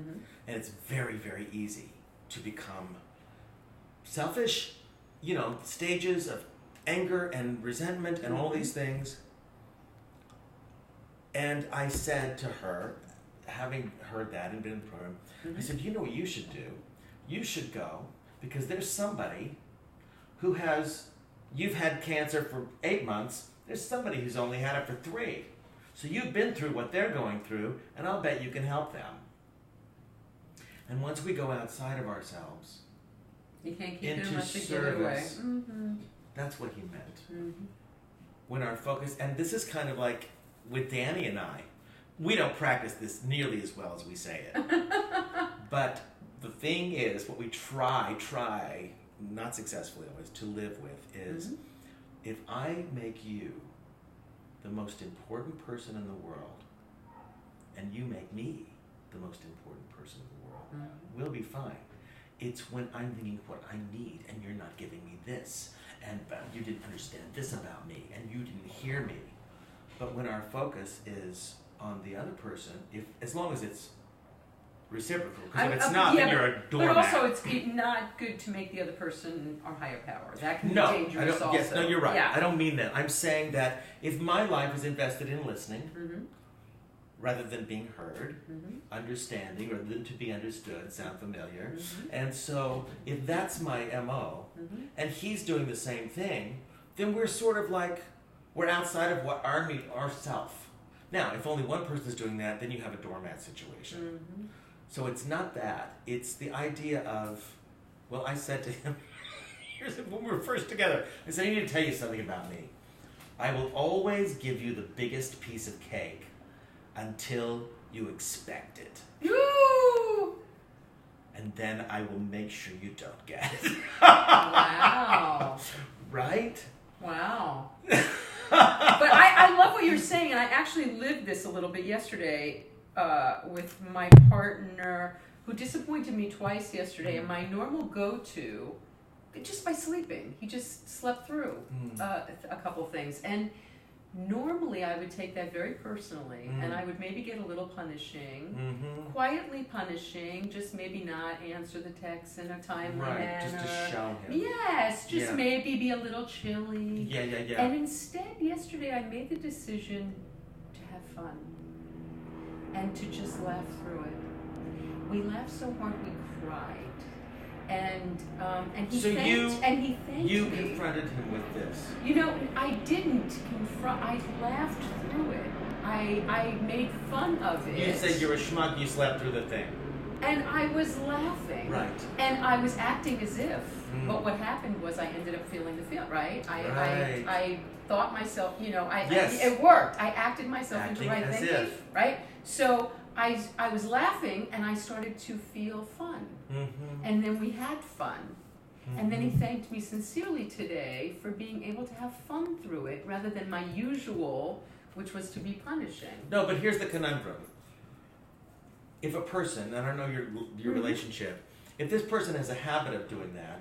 Speaker 3: and it's very, very easy to become selfish, stages of anger and resentment and all these things. And I said to her, having heard that and been in the program, I said, you know what you should do? You should go, because there's somebody who you've had cancer for 8 months, there's somebody who's only had it for 3. So you've been through what they're going through, and I'll bet you can help them. And once we go outside of ourselves,
Speaker 2: You can't keep it unless you give it away. Mm-hmm.
Speaker 3: That's what he meant. When our focus, and this is kind of like with Danny and I, we don't practice this nearly as well as we say it. But the thing is, what we try, not successfully always, to live with is, if I make you the most important person in the world, and you make me the most important person in the world, we'll be fine. It's when I'm thinking what I need, and you're not giving me this, and you didn't understand this about me, and you didn't hear me. But when our focus is on the other person, as long as it's reciprocal, because if it's not, then you're a doormat.
Speaker 2: But also, it's not good to make the other person our higher power. That can be dangerous also.
Speaker 3: Yes, no, you're right.
Speaker 2: Yeah.
Speaker 3: I don't mean that. I'm saying that if my life is invested in listening, rather than being heard, understanding, rather than to be understood, sound familiar. And so, if that's my MO, and he's doing the same thing, then we're sort of like, we're outside of what our self. Now, if only one person is doing that, then you have a doormat situation. So it's not that. It's the idea of, well, I said to him, when we were first together, I said, I need to tell you something about me. I will always give you the biggest piece of cake until you expect it.
Speaker 2: Ooh.
Speaker 3: And then I will make sure you don't get it.
Speaker 2: Wow.
Speaker 3: Right?
Speaker 2: Wow. But I love what you're saying, and I actually lived this a little bit yesterday with my partner, who disappointed me twice yesterday, and my normal go-to, just by sleeping, he just slept through a couple things, and normally I would take that very personally, and I would maybe get a little punishing, quietly punishing, just maybe not answer the text in a timely manner.
Speaker 3: Just to show him.
Speaker 2: Yes, just maybe be a little chilly.
Speaker 3: Yeah.
Speaker 2: And instead, yesterday I made the decision to have fun and to just laugh through it. We laughed so hard we cried. And he thanked me.
Speaker 3: You confronted him with this.
Speaker 2: You know, I didn't confront. I laughed through it. I made fun of it.
Speaker 3: You said you're a schmuck. You slept through the thing.
Speaker 2: And I was laughing.
Speaker 3: Right.
Speaker 2: And I was acting as if. But what happened was I ended up feeling the feel. Right. I thought myself. You know. It worked. I acted myself into right thinking. If. Right. So I was laughing, and I started to feel fun. And then we had fun. And then he thanked me sincerely today for being able to have fun through it rather than my usual, which was to be punishing.
Speaker 3: No, but here's the conundrum. If a person, and I don't know your relationship, if this person has a habit of doing that,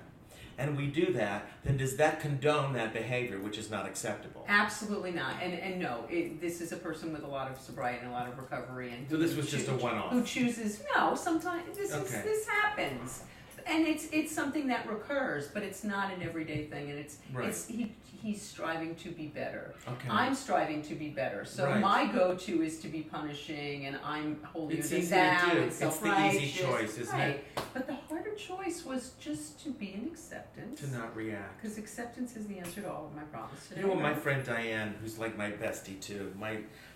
Speaker 3: and we do that, then does that condone that behavior, which is not acceptable?
Speaker 2: Absolutely not. And no, this is a person with a lot of sobriety and a lot of recovery. And
Speaker 3: so this was just a one-off?
Speaker 2: Who chooses, no, sometimes this happens. And it's something that recurs, but it's not an everyday thing. And he's striving to be better.
Speaker 3: Okay.
Speaker 2: I'm striving to be better. So my go-to is to be punishing, and I'm holding it down and self-righteous.
Speaker 3: It's the easy choice, isn't it?
Speaker 2: But the harder choice was just to be in acceptance.
Speaker 3: To not react.
Speaker 2: Because acceptance is the answer to all of my problems today.
Speaker 3: You know what, my friend Diane, who's like my bestie too,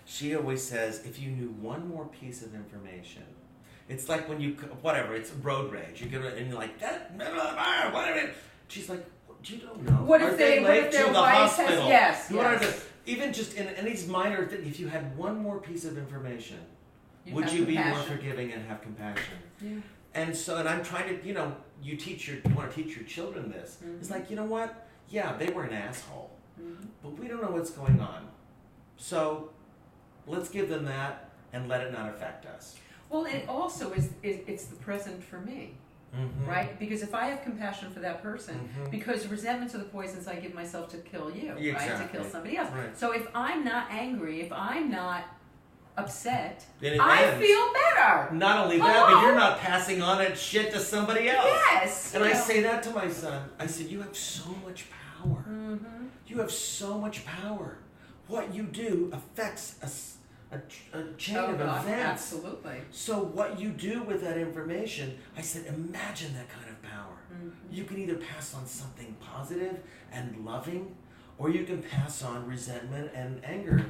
Speaker 3: she always says, if you knew one more piece of information, it's like when it's road rage. You get and you're like, whatever. She's like, you don't know.
Speaker 2: What if their wife has, yes.
Speaker 3: Even just in these minor things, if you had one more piece of information, would you be more forgiving and have compassion?
Speaker 2: Yeah.
Speaker 3: And so, and I'm trying to, you want to teach your children this. It's like, you know what? Yeah, they were an asshole, but we don't know what's going on. So, let's give them that and let it not affect us.
Speaker 2: Well, it also it's the present for me, right? Because if I have compassion for that person, because resentment's are the poisons I give myself to kill you, right? To kill somebody else. Right. So if I'm not angry, if I'm not upset, I feel better.
Speaker 3: Not only that, but you're not passing on that shit to somebody else.
Speaker 2: Yes.
Speaker 3: And I say that to my son. I said, you have so much power. You have so much power. What you do affects a chain of events.
Speaker 2: Absolutely.
Speaker 3: So what you do with that information, I said, imagine that kind of power. You can either pass on something positive and loving, or you can pass on resentment and anger.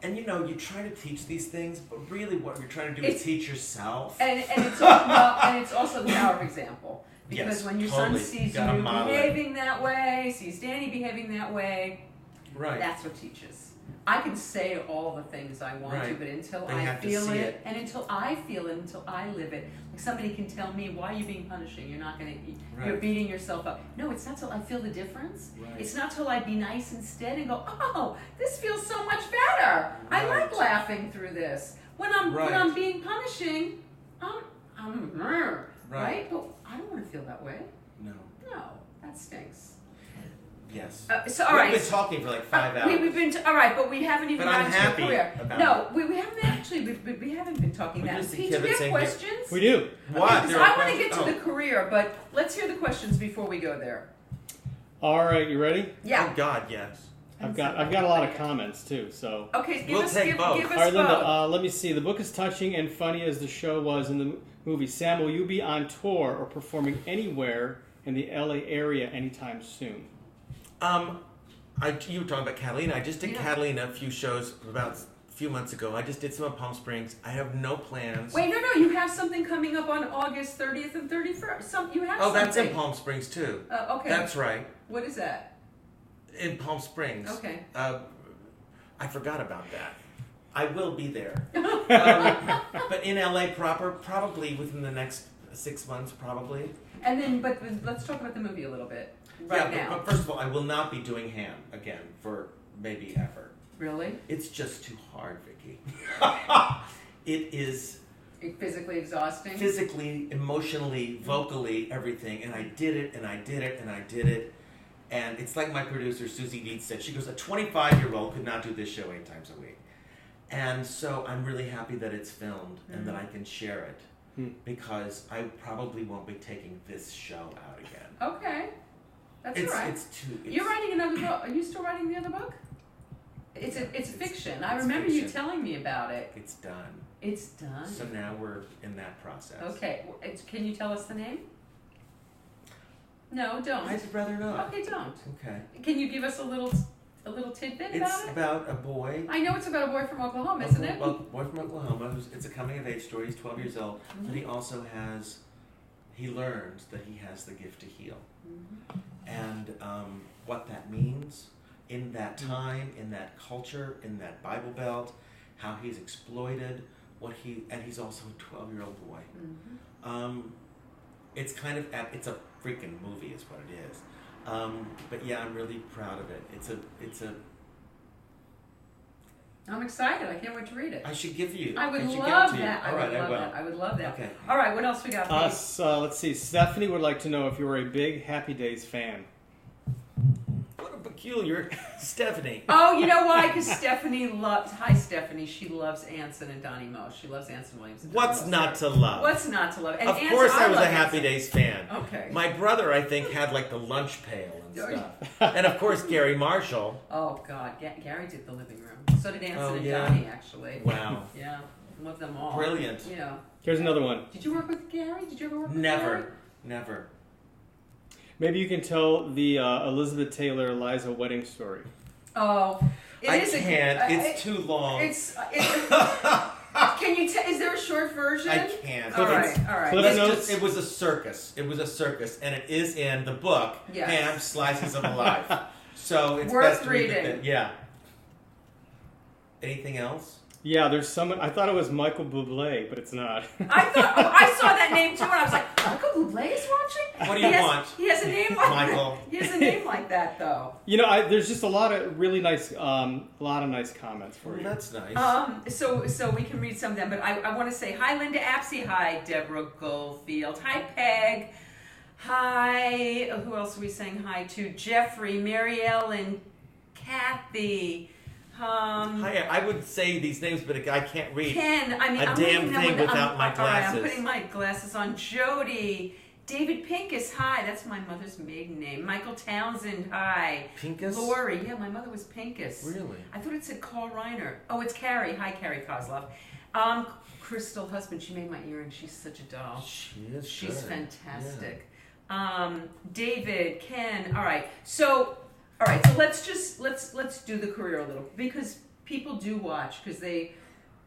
Speaker 3: And you try to teach these things, but really what you're trying to do is teach yourself.
Speaker 2: And it's also the power of example. Because
Speaker 3: Yes,
Speaker 2: when your
Speaker 3: totally.
Speaker 2: son sees
Speaker 3: Gotta
Speaker 2: you
Speaker 3: model it.
Speaker 2: behaving that way, sees Danny behaving that way,
Speaker 3: Right.
Speaker 2: that's what teaches. I can say all the things I want to,
Speaker 3: Right.
Speaker 2: but until
Speaker 3: They
Speaker 2: I
Speaker 3: have to
Speaker 2: feel
Speaker 3: see
Speaker 2: it,
Speaker 3: it.
Speaker 2: and until I feel it, until I live it, like somebody can tell me, why are you being punishing? You're not going to, you're
Speaker 3: Right.
Speaker 2: beating yourself up. No, it's not till I feel the difference.
Speaker 3: Right.
Speaker 2: It's not till I be nice instead and go, oh, this feels so much better. I
Speaker 3: Right.
Speaker 2: like laughing through this. When I'm being punishing, right? But I don't want to feel that way.
Speaker 3: No.
Speaker 2: No, that stinks.
Speaker 3: Yes.
Speaker 2: So all right.
Speaker 3: We've been talking for like 5 hours.
Speaker 2: We've been all right, but we haven't even
Speaker 3: But I'm
Speaker 2: gotten to
Speaker 3: happy
Speaker 2: your career.
Speaker 3: about
Speaker 2: No, we haven't actually. We haven't been talking
Speaker 3: We
Speaker 2: that.
Speaker 3: just
Speaker 2: Pete, do we
Speaker 3: kibitzing
Speaker 2: have questions?
Speaker 1: We do.
Speaker 3: What?
Speaker 2: Okay, 'cause
Speaker 3: There are
Speaker 2: I want to get to
Speaker 3: questions?
Speaker 2: the career, but let's hear the questions before we go there.
Speaker 1: All right, you ready?
Speaker 2: Yeah.
Speaker 3: Oh God, yes.
Speaker 1: I've got a lot of comments too. So.
Speaker 2: Okay, give
Speaker 3: We'll
Speaker 2: us
Speaker 3: take
Speaker 2: give,
Speaker 3: both.
Speaker 2: give us
Speaker 1: All right, Linda.
Speaker 2: both.
Speaker 1: Let me see. The book is touching and funny as the show was in the movie. Sam, will you be on tour or performing anywhere in the LA area anytime soon?
Speaker 3: You were talking about Catalina. I just did
Speaker 2: Yeah.
Speaker 3: Catalina a few shows about a few months ago. I just did some in Palm Springs. I have no plans.
Speaker 2: Wait, no, you have something coming up on August 30th and 31st. You have
Speaker 3: Oh,
Speaker 2: something.
Speaker 3: that's in Palm Springs too.
Speaker 2: Okay.
Speaker 3: That's right.
Speaker 2: What is that?
Speaker 3: In Palm Springs.
Speaker 2: Okay.
Speaker 3: I forgot about that. I will be there. But in LA proper, probably within the next 6 months, probably.
Speaker 2: And then, but let's talk about the movie a little bit right now.
Speaker 3: But first of all, I will not be doing Ham again for maybe ever.
Speaker 2: Really?
Speaker 3: It's just too hard, Vicki. It is
Speaker 2: Physically exhausting?
Speaker 3: physically, emotionally, vocally, everything. And I did it, and I did it, and I did it. And it's like my producer, Susie Dietz, said. She goes, a 25-year-old could not do this show 8 times a week. And so I'm really happy that it's filmed and that I can share it. Because I probably won't be taking this show out again.
Speaker 2: Okay. That's all right. You're writing another book. Are you still writing the other book? It's fiction. I remember you telling me about it.
Speaker 3: It's done.
Speaker 2: It's done.
Speaker 3: So now we're in that process.
Speaker 2: Okay. Can you tell us the name? No, don't.
Speaker 3: I'd rather not.
Speaker 2: Okay, don't.
Speaker 3: Okay.
Speaker 2: Can you give us a little tidbit about
Speaker 3: It's
Speaker 2: it?
Speaker 3: about a boy.
Speaker 2: I know it's about a boy from Oklahoma, isn't it?
Speaker 3: A boy from Oklahoma. It's a coming of age story. He's 12 years old, but he also he learns that he has the gift to heal. And what that means in that time, in that culture, in that Bible Belt, how he's exploited, and he's also a 12-year-old boy. It's kind of, it's a freaking movie is what it is. But yeah, I'm really proud of it. It's a.
Speaker 2: I'm excited. I can't wait to read it.
Speaker 3: I should give you.
Speaker 2: I would
Speaker 3: should give it
Speaker 2: love
Speaker 3: to you.
Speaker 2: that.
Speaker 3: All right, I will.
Speaker 2: I would love that.
Speaker 3: Okay.
Speaker 2: All right, what else we got?
Speaker 1: Let's see. Stephanie would like to know if you were a big Happy Days fan.
Speaker 3: What a peculiar Stephanie.
Speaker 2: Oh, you know why? Because Stephanie loves. Hi, Stephanie. She loves Anson and Donnie Moe. She loves Anson Williams. And Donnie
Speaker 3: What's
Speaker 2: Moe.
Speaker 3: not to love?
Speaker 2: What's not to love? And
Speaker 3: Of
Speaker 2: Anson,
Speaker 3: course, I was a
Speaker 2: love
Speaker 3: Happy
Speaker 2: Anson.
Speaker 3: Days fan.
Speaker 2: Okay.
Speaker 3: My brother, I think, had like the lunch pail and stuff. And of course, Gary Marshall.
Speaker 2: Oh God, Gary did the living room. So did Anson
Speaker 3: Oh,
Speaker 2: and
Speaker 3: yeah.
Speaker 2: Donnie, actually.
Speaker 3: Wow.
Speaker 2: Yeah, love them all.
Speaker 3: Brilliant.
Speaker 2: Yeah.
Speaker 1: Here's another one.
Speaker 2: Did you work with Gary? Did you ever work with
Speaker 3: Never.
Speaker 2: Gary?
Speaker 3: Never.
Speaker 1: Maybe you can tell the Elizabeth Taylor Liza wedding story.
Speaker 2: Oh,
Speaker 3: I can't. It's too long.
Speaker 2: Can you is there a short version?
Speaker 3: I can't.
Speaker 2: All right.
Speaker 1: Cliff
Speaker 3: It's
Speaker 1: Notes.
Speaker 3: just, it was a circus. It was a circus, and it is in the book,
Speaker 2: Yes.
Speaker 3: Ham Slices of a Life. So it's
Speaker 2: Worth
Speaker 3: best to read
Speaker 2: reading.
Speaker 3: it. Yeah. Anything else?
Speaker 1: Yeah, there's someone. I thought it was Michael Bublé, but it's not.
Speaker 2: I saw that name too, and I was like, Michael Bublé is watching.
Speaker 3: What do you want?
Speaker 2: He has a name like
Speaker 3: Michael.
Speaker 2: that. He has a name like that, though.
Speaker 1: You know, there's just a lot of really nice, nice comments for
Speaker 3: Well,
Speaker 1: you.
Speaker 3: that's nice.
Speaker 2: So we can read some of them, but I want to say hi, Linda Apsey. Hi, Deborah Goldfield. Hi, Peg. Hi. Who else are we saying hi to? Jeffrey, Mary Ellen, Kathy.
Speaker 3: Hi, I would say these names, but I can't read
Speaker 2: Ken, I'm
Speaker 3: damn
Speaker 2: reading them
Speaker 3: thing without my
Speaker 2: all right, I'm
Speaker 3: glasses.
Speaker 2: putting my glasses on. Jody, David Pincus, hi. That's my mother's maiden name. Michael Townsend, hi.
Speaker 3: Pincus?
Speaker 2: Lori, yeah, my mother was Pincus.
Speaker 3: Really?
Speaker 2: I thought it said Carl Reiner. Oh, it's Carrie. Hi, Carrie Kozlov. Crystal husband, she made my earring. She's such a doll. She's
Speaker 3: good.
Speaker 2: fantastic. Yeah. David, Ken. All right, so let's do the career a little, because people do watch, because they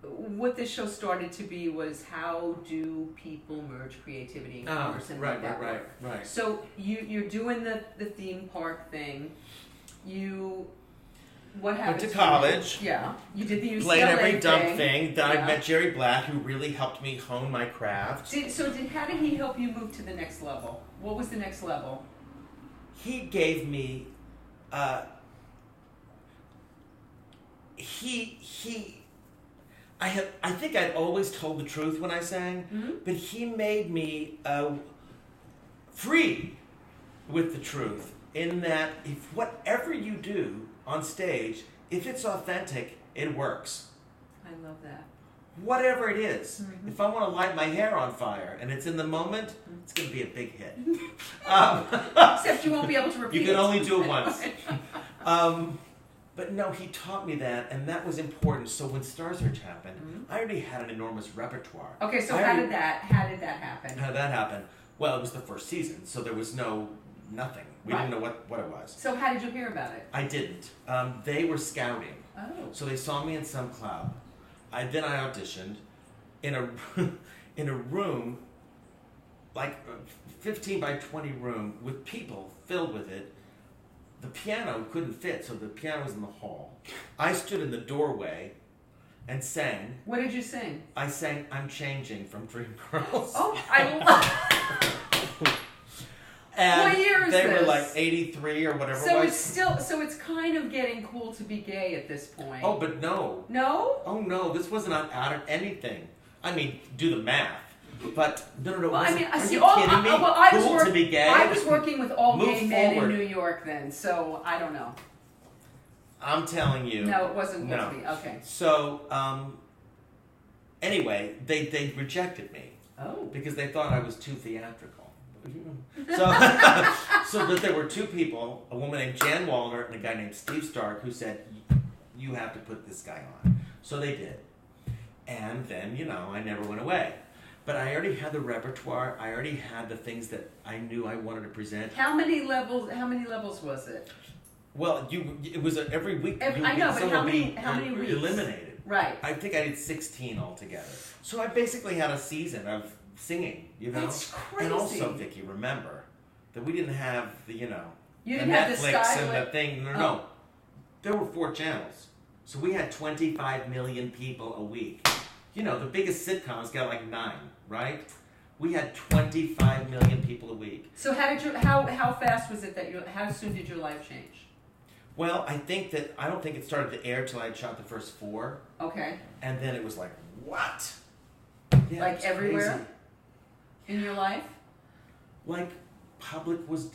Speaker 2: what this show started to be was how do people merge creativity and commerce and make that work.
Speaker 3: Right.
Speaker 2: So you're doing the theme park thing. What happened?
Speaker 3: Went to college.
Speaker 2: Yeah, you did the UCLA
Speaker 3: played every dumb thing. Then
Speaker 2: yeah.
Speaker 3: I met Jerry Black, who really helped me hone my craft.
Speaker 2: How did he help you move to the next level? What was the next level?
Speaker 3: He gave me. I think I'd always told the truth when I sang, but he made me free with the truth. In that, if whatever you do on stage, if it's authentic, it works.
Speaker 2: I love that.
Speaker 3: Whatever it is. If I want to light my hair on fire and it's in the moment, it's going to be a big hit.
Speaker 2: Except you won't be able to repeat it.
Speaker 3: You can only do it once. But no, he taught me that, and that was important. So when Star Search happened, I already had an enormous repertoire.
Speaker 2: Okay, so how did that happen?
Speaker 3: How did that happen? Well, it was the first season, so there was nothing. We didn't know what it was.
Speaker 2: So how did you hear about it?
Speaker 3: I didn't. They were scouting.
Speaker 2: Oh.
Speaker 3: So they saw me in some club. Then I auditioned in a room, like 15 by 20 room with people filled with it. The piano couldn't fit, so the piano was in the hall. I stood in the doorway and sang.
Speaker 2: What did you sing?
Speaker 3: I sang "I'm Changing" from Dreamgirls.
Speaker 2: Oh, I love.
Speaker 3: And
Speaker 2: what year is
Speaker 3: they
Speaker 2: this?
Speaker 3: were like 83 or whatever it was.
Speaker 2: So it's kind of getting cool to be gay at this point.
Speaker 3: Oh, but no.
Speaker 2: No?
Speaker 3: Oh no, this wasn't out of anything. I mean, do the math. But no.
Speaker 2: Well, I mean,
Speaker 3: are you kidding me?
Speaker 2: to
Speaker 3: be gay?
Speaker 2: I was working with all gay men
Speaker 3: forward.
Speaker 2: in New York then, so I don't know.
Speaker 3: I'm telling you.
Speaker 2: No, it wasn't with me. Okay.
Speaker 3: So, anyway, they rejected me.
Speaker 2: Oh.
Speaker 3: Because they thought I was too theatrical. So that there were two people, a woman named Jan Wallner and a guy named Steve Stark, who said, you have to put this guy on. So they did. And then, I never went away. But I already had the repertoire. I already had the things that I knew I wanted to present.
Speaker 2: How many levels was it?
Speaker 3: Well, it was every week.
Speaker 2: I know, but how many weeks?
Speaker 3: Eliminated.
Speaker 2: Right.
Speaker 3: I think I did 16 altogether. So I basically had a season of singing,
Speaker 2: That's crazy.
Speaker 3: And also, Vicki, remember that we didn't have the,
Speaker 2: You
Speaker 3: the
Speaker 2: didn't have
Speaker 3: Netflix
Speaker 2: the
Speaker 3: and the thing. No. There were 4 channels. So we had 25 million people a week. The biggest sitcoms got like 9, right? We had 25 million people a week.
Speaker 2: So how fast was it how soon did your life change?
Speaker 3: Well, I don't think it started to air till I had shot the first 4.
Speaker 2: Okay.
Speaker 3: And then it was like, what? Yeah,
Speaker 2: like everywhere?
Speaker 3: Crazy.
Speaker 2: In your life?
Speaker 3: Like, public was,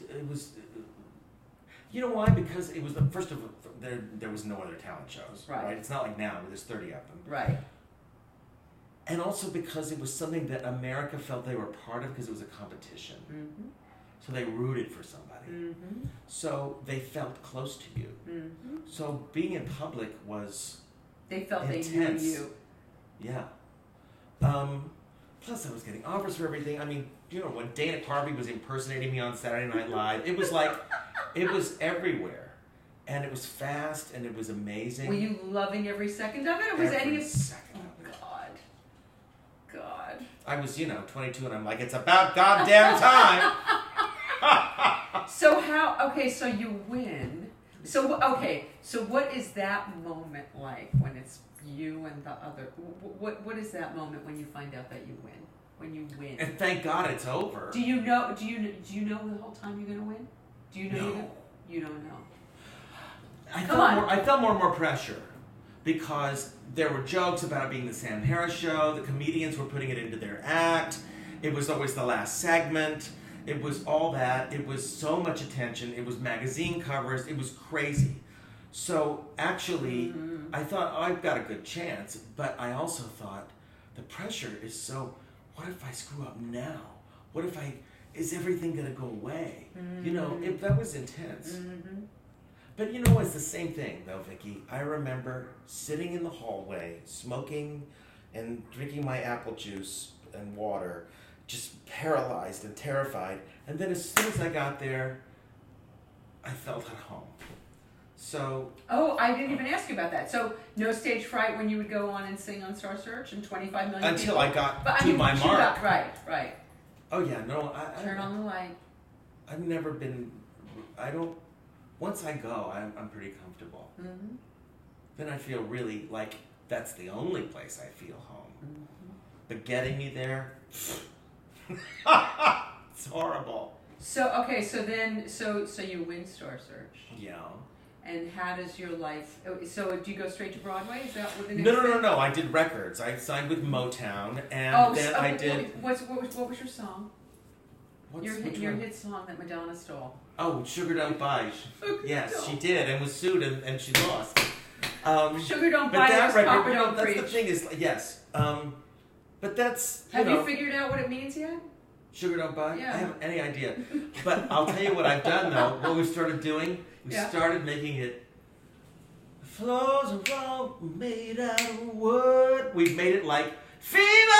Speaker 3: you know why? Because it was the first of, there was no other talent shows, right? It's not like now where there's 30 of them.
Speaker 2: Right.
Speaker 3: And also because it was something that America felt they were part of because it was a competition.
Speaker 2: Mm-hmm.
Speaker 3: So they rooted for somebody.
Speaker 2: Mm-hmm.
Speaker 3: So they felt close to you.
Speaker 2: Mm-hmm.
Speaker 3: So being in public was
Speaker 2: They felt
Speaker 3: intense.
Speaker 2: they knew you.
Speaker 3: Yeah. Plus I was getting offers for everything. I mean, when Dana Carvey was impersonating me on Saturday Night Live, it was like, it was everywhere. And it was fast and it was amazing.
Speaker 2: Were you loving every second of it? Or was
Speaker 3: every second of it.
Speaker 2: God.
Speaker 3: I was, 22 and I'm like, it's about goddamn time.
Speaker 2: So you win. So what is that moment like when it's you and the other? What is that moment when you find out that you win? When you win?
Speaker 3: And thank God it's over.
Speaker 2: Do you know the whole time you're gonna win? Do you know?
Speaker 3: No.
Speaker 2: You don't know.
Speaker 3: I felt more and more pressure because there were jokes about it being the Sam Harris show. The comedians were putting it into their act. It was always the last segment. It was all that. It was so much attention. It was magazine covers. It was crazy. So actually, I thought, I've got a good chance. But I also thought, the pressure is so, what if I screw up now? What if is everything going to go away? That was intense. Mm-hmm. But it's the same thing, though, Vicki. I remember sitting in the hallway, smoking and drinking my apple juice and water, just paralyzed and terrified. And then as soon as I got there, I felt at home. So.
Speaker 2: Oh, I didn't even ask you about that. So no stage fright when you would go on and sing on Star Search and 25 million
Speaker 3: Until
Speaker 2: people?
Speaker 3: I got to my mark.
Speaker 2: Right.
Speaker 3: Oh yeah, no.
Speaker 2: Turn on the light.
Speaker 3: I've never been. I don't. Once I go, I'm pretty comfortable.
Speaker 2: Mm-hmm.
Speaker 3: Then I feel really like that's the only place I feel home.
Speaker 2: Mm-hmm.
Speaker 3: But getting me there, it's horrible.
Speaker 2: So okay, so you win Star Search.
Speaker 3: Yeah.
Speaker 2: And how does your life? So do you go straight to Broadway? Is that what the next thing?
Speaker 3: No. I did records. I signed with Motown, and then I did.
Speaker 2: What was your song? Your hit song that Madonna stole.
Speaker 3: Oh, Sugar Don't Bite. Yes, she did, and was sued, and she lost.
Speaker 2: Sugar Don't Bite.
Speaker 3: That record,
Speaker 2: Papa Don't
Speaker 3: that's
Speaker 2: Preach.
Speaker 3: the thing is, yes. But that's.
Speaker 2: Have you figured out what it means yet?
Speaker 3: Sugar Don't Bite?
Speaker 2: Yeah.
Speaker 3: I haven't any idea. But I'll tell you what I've done though. What we started doing, we started making it. The floors are all made out of wood. We've made it like fever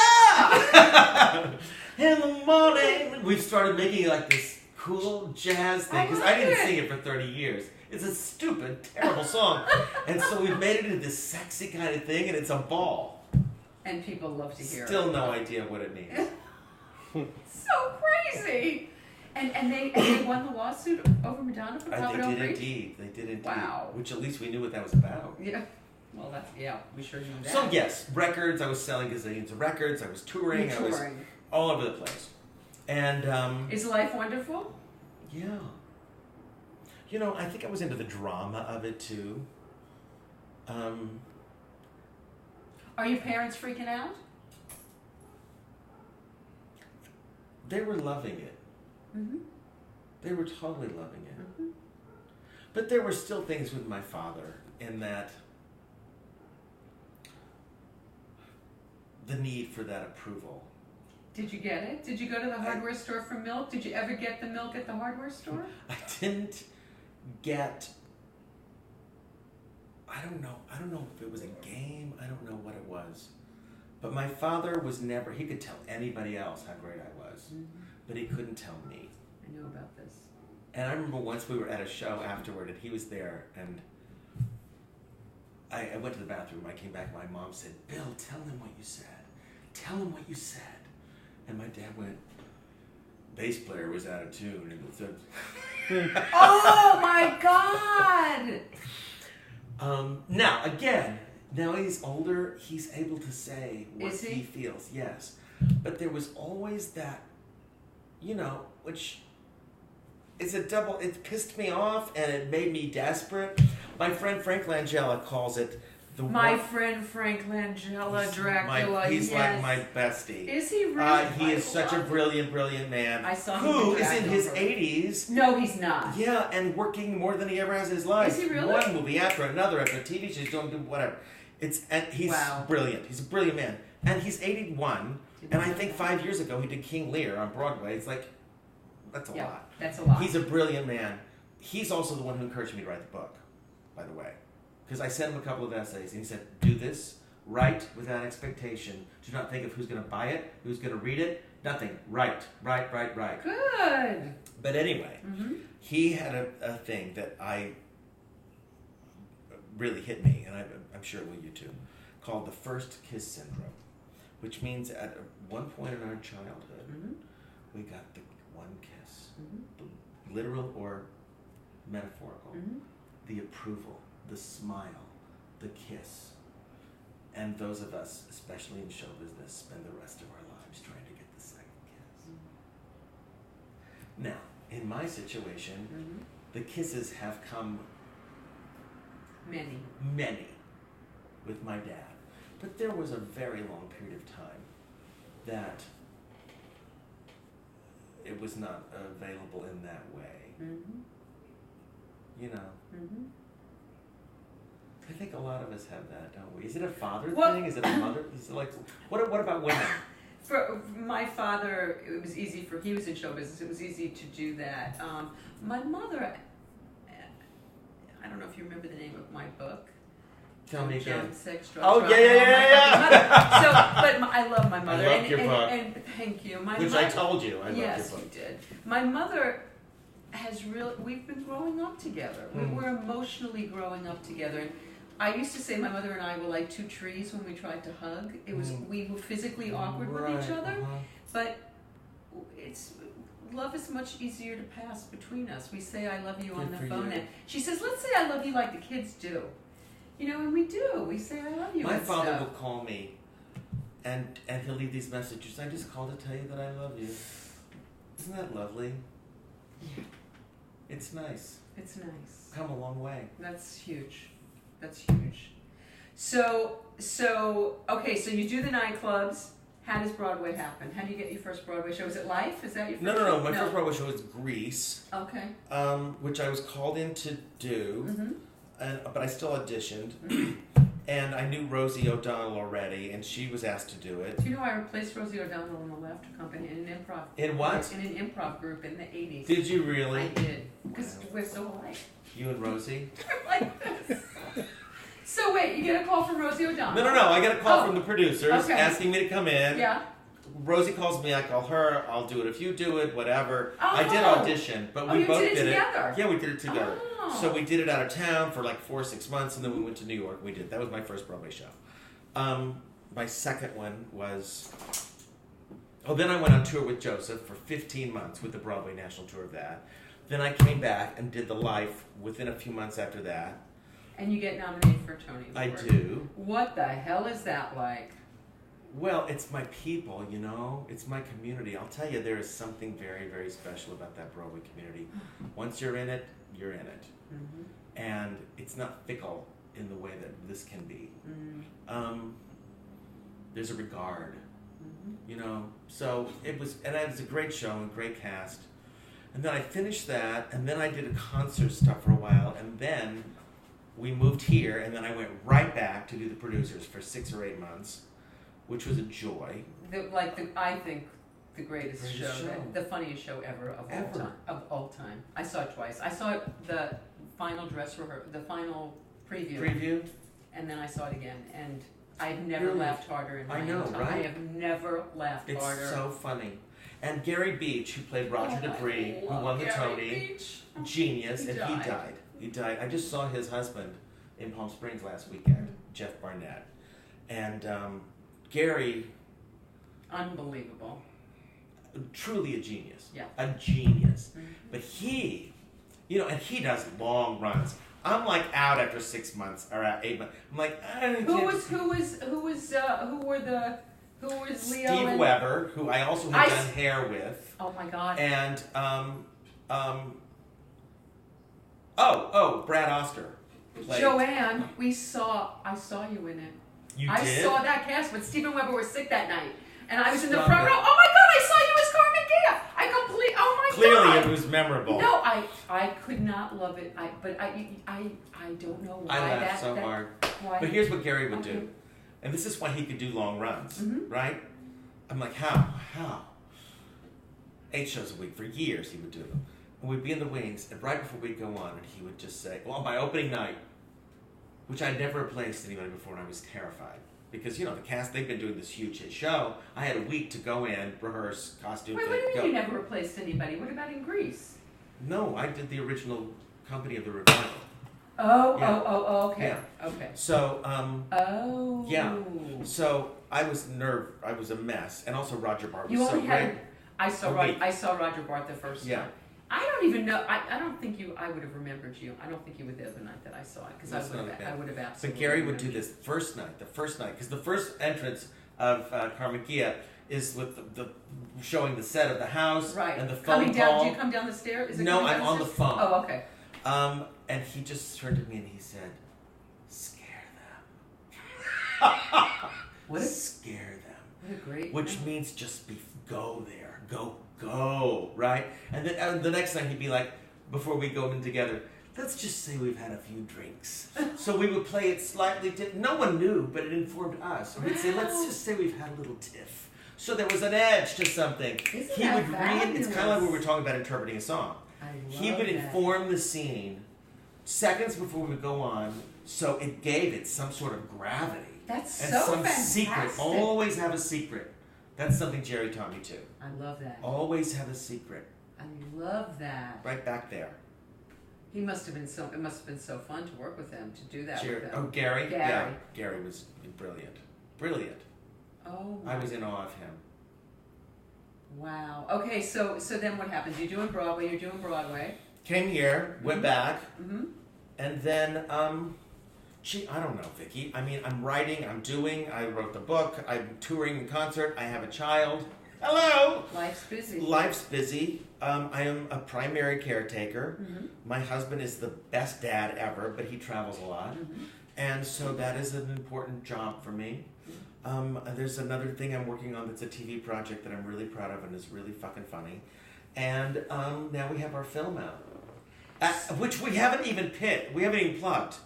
Speaker 3: in the morning. We've started making it like this cool jazz thing because I didn't sing it for 30 years. It's a stupid, terrible song, and so we've made it into this sexy kind of thing, and it's a ball.
Speaker 2: And people love to hear it.
Speaker 3: Still no idea what it means.
Speaker 2: So crazy. And they won the lawsuit over Madonna for Papa Don't Preach?
Speaker 3: They did indeed.
Speaker 2: Wow.
Speaker 3: Which at least we knew what that was about.
Speaker 2: Yeah. Well, we sure knew that.
Speaker 3: So yes, records. I was selling gazillions of records. I was touring. I was all over the place. And
Speaker 2: is life wonderful?
Speaker 3: Yeah. You know, I think I was into the drama of it too.
Speaker 2: Are your parents freaking out?
Speaker 3: They were loving it.
Speaker 2: Mm-hmm.
Speaker 3: They were totally loving it.
Speaker 2: Mm-hmm.
Speaker 3: But there were still things with my father in that the need for that approval.
Speaker 2: Did you get it? Did you go to the hardware store for milk? Did you ever get the milk at the hardware store?
Speaker 3: I didn't get... I don't know if it was a game. I don't know what it was. But my father was never... He could tell anybody else how great I was. Mm-hmm. But he couldn't tell me.
Speaker 2: I know about this.
Speaker 3: And I remember once we were at a show afterward, and he was there, and I went to the bathroom. I came back, and my mom said, "Bill, tell him what you said. Tell him what you said." And my dad went, "Bass player was out of tune." And it said,
Speaker 2: "Oh my God!"
Speaker 3: Now he's older. He's able to say what he feels. Yes, but there was always that, which. It's a double. It pissed me off and it made me desperate. My friend Frank Langella calls it the.
Speaker 2: My friend Frank Langella, Dracula.
Speaker 3: He's like my bestie.
Speaker 2: Is he really?
Speaker 3: He is such a brilliant man.
Speaker 2: I saw him.
Speaker 3: Who is in his 80s?
Speaker 2: No, he's not.
Speaker 3: Yeah, and working more than he ever has in his life.
Speaker 2: Is he really?
Speaker 3: One movie after another, after TV shows, don't do whatever. He's brilliant. He's a brilliant man, and he's 81. And I think 5 years ago he did King Lear on Broadway. It's like. That's a lot.
Speaker 2: That's a lot.
Speaker 3: He's a brilliant man. He's also the one who encouraged me to write the book, by the way. Because I sent him a couple of essays, and he said, "Do this, write without expectation. Do not think of who's going to buy it, who's going to read it, nothing. Write.
Speaker 2: Good.
Speaker 3: But anyway, he had a thing that really hit me, and I'm sure it will you too, called the first kiss syndrome, which means at one point in our childhood, we got the one kiss. Literal or metaphorical, the approval, the smile, the kiss. And those of us, especially in show business, spend the rest of our lives trying to get the second kiss. Now, in my situation, the kisses have come many with my dad. But there was a very long period of time that it was not available in that way. I think a lot of us have that, don't we? Is it a father thing? Is it a mother? Is it like what about women?
Speaker 2: For my father, it was easy he was in show business. It was easy to do that. My mother, I don't know if you remember the name of my book.
Speaker 3: Tell me again.
Speaker 2: Oh
Speaker 3: yeah.
Speaker 2: So, but I love my mother.
Speaker 3: I love your book.
Speaker 2: And thank you.
Speaker 3: Which I told you. I love your book.
Speaker 2: Yes, you did. My mother we've been growing up together. We're emotionally growing up together. And I used to say my mother and I were like two trees when we tried to hug. It was we were physically awkward with each other, but love is much easier to pass between us. We say I love you on the phone, and she says, let's say I love you like the kids do. You know, and we do. We say I love you.
Speaker 3: My father will call me, and he'll leave these messages. I just called to tell you that I love you. Isn't that lovely?
Speaker 2: Yeah.
Speaker 3: It's nice.
Speaker 2: It's nice.
Speaker 3: Come a long way.
Speaker 2: That's huge. That's huge. So okay, so you do the nightclubs. How does Broadway happen? How do you get your first Broadway show? Was it Life? Is that your first show?
Speaker 3: No. My first Broadway show was Grease.
Speaker 2: Okay.
Speaker 3: Which I was called in to do, but I still auditioned. And I knew Rosie O'Donnell already, and she was asked to do it.
Speaker 2: Do you know I replaced Rosie O'Donnell in the Laughter Company in an improv?
Speaker 3: In what?
Speaker 2: In an improv group in the 80s.
Speaker 3: Did you really?
Speaker 2: I did. Because we're so alike.
Speaker 3: You and Rosie?
Speaker 2: Like this. So wait, you get a call from Rosie O'Donnell?
Speaker 3: No. I get a call from the producers asking me to come in.
Speaker 2: Yeah.
Speaker 3: Rosie calls me, I call her, I'll do it if you do it, whatever. I did audition, but we both did it
Speaker 2: together?
Speaker 3: Yeah, we did it together.
Speaker 2: Oh.
Speaker 3: So we did it out of town for like 4 or 6 months, and then we went to New York and we did. That was my first Broadway show. My second one was... then I went on tour with Joseph for 15 months with the Broadway National Tour of that. Then I came back and did the Life within a few months after that.
Speaker 2: And you get nominated for a Tony Award.
Speaker 3: I do.
Speaker 2: What the hell is that like?
Speaker 3: Well, it's my people, you know? It's my community. I'll tell you, there is something very, very special about that Broadway community. Once you're in it, you're in it. And it's not fickle in the way that this can be. There's a regard, you know? So it was a great show and great cast. And then I finished that, and then I did a concert stuff for a while, and then we moved here, and then I went right back to do the producers for 6 or 8 months, which was a joy.
Speaker 2: I think the greatest show. The funniest show ever of all time. I saw it twice. I saw the final the final preview, and then I saw it again, and I've never laughed harder in my entire life. I have never laughed harder.
Speaker 3: It's so funny. And Gary Beach, who played Roger Dupree, who won the Tony, genius, and he died. He died. I just saw his husband in Palm Springs last weekend, Jeff Barnett. And Gary...
Speaker 2: Unbelievable.
Speaker 3: Truly a genius.
Speaker 2: Yeah.
Speaker 3: A genius. But he, you know, and he does long runs. I'm like out after 6 months, or 8 months. I'm like,
Speaker 2: Who was Leo?
Speaker 3: Steve Weber, who I also have done hair with.
Speaker 2: Oh my God.
Speaker 3: And, Brad Oster.
Speaker 2: Joanne, I saw you in it.
Speaker 3: You did?
Speaker 2: I saw that cast, but Steven Weber was sick that night. And I was in the front row. Oh my God, I saw you as Carmen Gea.
Speaker 3: Clearly it was memorable.
Speaker 2: No, I could not love it. I don't know why.
Speaker 3: I laughed so hard.
Speaker 2: Why?
Speaker 3: But here's what Gary would do. And this is why he could do long runs, right? I'm like, how? 8 shows a week. For years he would do them. And we'd be in the wings, and right before we'd go on, and he would just say, well, my opening night, which I'd never replaced anybody before, and I was terrified. Because, you know, the cast, they've been doing this huge hit show. I had a week to go in, rehearse, costume.
Speaker 2: Wait, what do you mean you never replaced anybody? What about in Greece?
Speaker 3: No, I did the original company of the revival.
Speaker 2: Okay.
Speaker 3: Yeah.
Speaker 2: Okay.
Speaker 3: So, yeah. So I was a mess. And also Roger Bart was so great.
Speaker 2: I saw Roger Bart the first time. I don't even know. I don't think I would have remembered you. I don't think you were there the night that I saw it, because I would have absolutely.
Speaker 3: But Gary would do this the first night, because the first entrance of Carmen Gea is with the showing the set of the house and the phone call.
Speaker 2: Do you come down the stairs?
Speaker 3: No, I'm on the phone.
Speaker 2: Oh, okay.
Speaker 3: And he just turned to me and he said, "Scare them." Scare them.
Speaker 2: What a great.
Speaker 3: Which means just go there, go, right? And then the next night he'd be like, before we go in together, let's just say we've had a few drinks. So we would play it slightly different. No one knew, but it informed us. Or he'd say, let's just say we've had a little tiff. So there was an edge to something.
Speaker 2: Isn't
Speaker 3: He would
Speaker 2: fabulous?
Speaker 3: read. It's kind of like what we were talking about interpreting a song. He would inform the scene seconds before we would go on, so it gave it some sort of gravity.
Speaker 2: That's
Speaker 3: and
Speaker 2: so
Speaker 3: some
Speaker 2: fantastic.
Speaker 3: secret. Always have a secret. That's something Jerry taught me too.
Speaker 2: I love that.
Speaker 3: Always have a secret.
Speaker 2: I love that.
Speaker 3: Right back there.
Speaker 2: He must have been so. It must have been so fun to work with him, to do that with him.
Speaker 3: Oh, Gary.
Speaker 2: Gary.
Speaker 3: Yeah, Gary was brilliant. Brilliant.
Speaker 2: Oh.
Speaker 3: I was in awe of him.
Speaker 2: Wow. Okay, so then what happened? You're doing Broadway. You're doing Broadway.
Speaker 3: Came here, went back,
Speaker 2: Mm-hmm.
Speaker 3: and then I don't know, Vicki. I mean, I'm writing, I wrote the book, I'm touring the concert, I have a child. Hello!
Speaker 2: Life's busy.
Speaker 3: Life's busy. I am a primary caretaker.
Speaker 2: Mm-hmm.
Speaker 3: My husband is the best dad ever, but he travels a lot.
Speaker 2: Mm-hmm.
Speaker 3: And so that is an important job for me. There's another thing I'm working on that's a TV project that I'm really proud of and is really fucking funny. And now we have our film out. Which we haven't even plugged.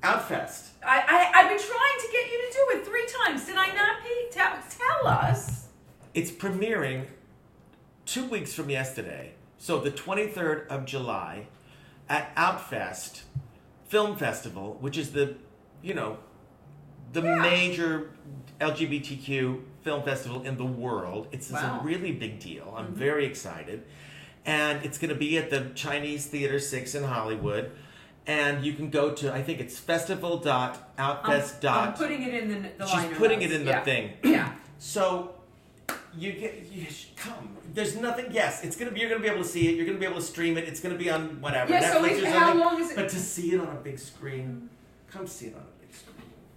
Speaker 3: Outfest.
Speaker 2: I've been trying to get you to do it 3 times. Did I not, Pete? Tell us.
Speaker 3: It's premiering 2 weeks from yesterday, so the 23rd of July, at Outfest Film Festival, which is the major LGBTQ film festival in the world. It's a really big deal. I'm very excited. And it's going to be at the Chinese Theater 6 in Hollywood. And you can go to, I think it's festival.outfest.
Speaker 2: I'm putting it in the liner
Speaker 3: She's putting
Speaker 2: notes.
Speaker 3: it in the thing.
Speaker 2: Yeah.
Speaker 3: So you come. There's nothing. Yes, you're gonna be able to see it. You're gonna be able to stream it. It's gonna be on whatever.
Speaker 2: Yeah.
Speaker 3: Netflix
Speaker 2: So
Speaker 3: or
Speaker 2: how
Speaker 3: something.
Speaker 2: long is it?
Speaker 3: But to see it on a big screen, come see it on a big screen.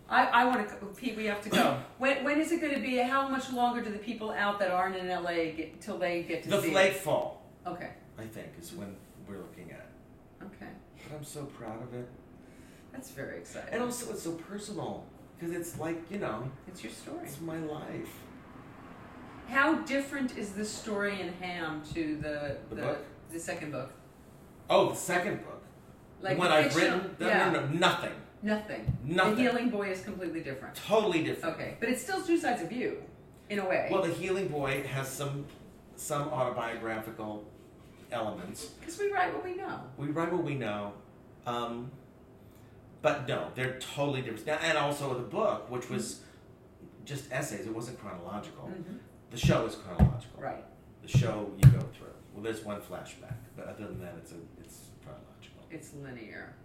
Speaker 2: I want to, Pete. We have to go. When is it going to be? How much longer do the people out that aren't in LA get till they get to see it?
Speaker 3: The late fall.
Speaker 2: Okay.
Speaker 3: I think is when we're looking at.
Speaker 2: Okay.
Speaker 3: But I'm so proud of it.
Speaker 2: That's very exciting.
Speaker 3: And also, it's so personal because it's like
Speaker 2: it's your story.
Speaker 3: It's my life.
Speaker 2: How different is the story in Ham to the
Speaker 3: book?
Speaker 2: The second book?
Speaker 3: Oh, the second book.
Speaker 2: Like
Speaker 3: what I've written? No, nothing.
Speaker 2: Nothing.
Speaker 3: Nothing.
Speaker 2: The Healing Boy is completely different.
Speaker 3: Totally different.
Speaker 2: Okay, but it's still two sides of you, in a way.
Speaker 3: Well, the Healing Boy has some autobiographical elements.
Speaker 2: Because we write what we know.
Speaker 3: We write what we know. But no, they're totally different. Now, and also the book, which was just essays, it wasn't chronological.
Speaker 2: Mm-hmm.
Speaker 3: The show is chronological.
Speaker 2: Right.
Speaker 3: The show you go through. Well, there's one flashback, but other than that, it's chronological.
Speaker 2: It's linear.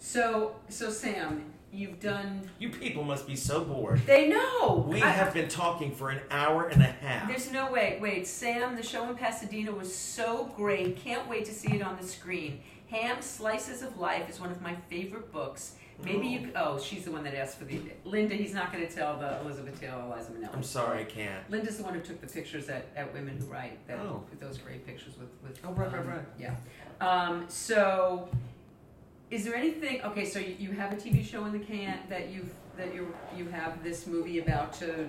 Speaker 2: So Sam, you've done.
Speaker 3: You people must be so bored.
Speaker 2: They know.
Speaker 3: We have been talking for an hour and a half.
Speaker 2: There's no way. Wait, Sam, the show in Pasadena was so great. Can't wait to see it on the screen. Ham Slices of Life is one of my favorite books. Maybe you. Oh, she's the one that asked for the. Linda, he's not going to tell the Elizabeth Taylor, Liza Minnelli.
Speaker 3: I'm sorry, I can't.
Speaker 2: Linda's the one who took the pictures at Women Who Write. Those great pictures with.
Speaker 3: Oh, right.
Speaker 2: Yeah. So, is there anything? Okay, so you have a TV show in the can that you have this movie about to.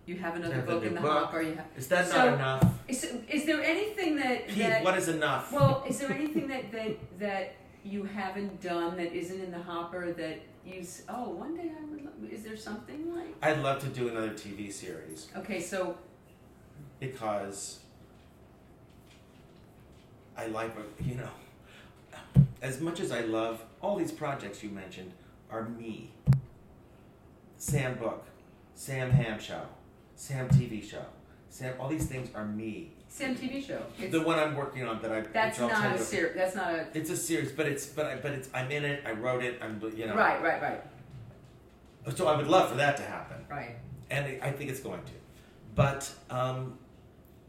Speaker 2: You have another book in the hopper.
Speaker 3: Is that not enough?
Speaker 2: Is there anything that?
Speaker 3: Pete, what is enough?
Speaker 2: Well, is there anything that you haven't done that isn't in the hopper that one day I would love, is there something like?
Speaker 3: I'd love to do another TV series.
Speaker 2: Okay, so.
Speaker 3: Because I like, as much as I love all these projects you mentioned are me. Sam book, Sam Ham show, Sam TV show, Sam, all these things are me.
Speaker 2: Sam TV show.
Speaker 3: The one I'm working on
Speaker 2: That's not a series. That's not a.
Speaker 3: It's a series, but I'm in it. I wrote it.
Speaker 2: Right.
Speaker 3: So I would love for that to happen.
Speaker 2: Right.
Speaker 3: And I think it's going to. But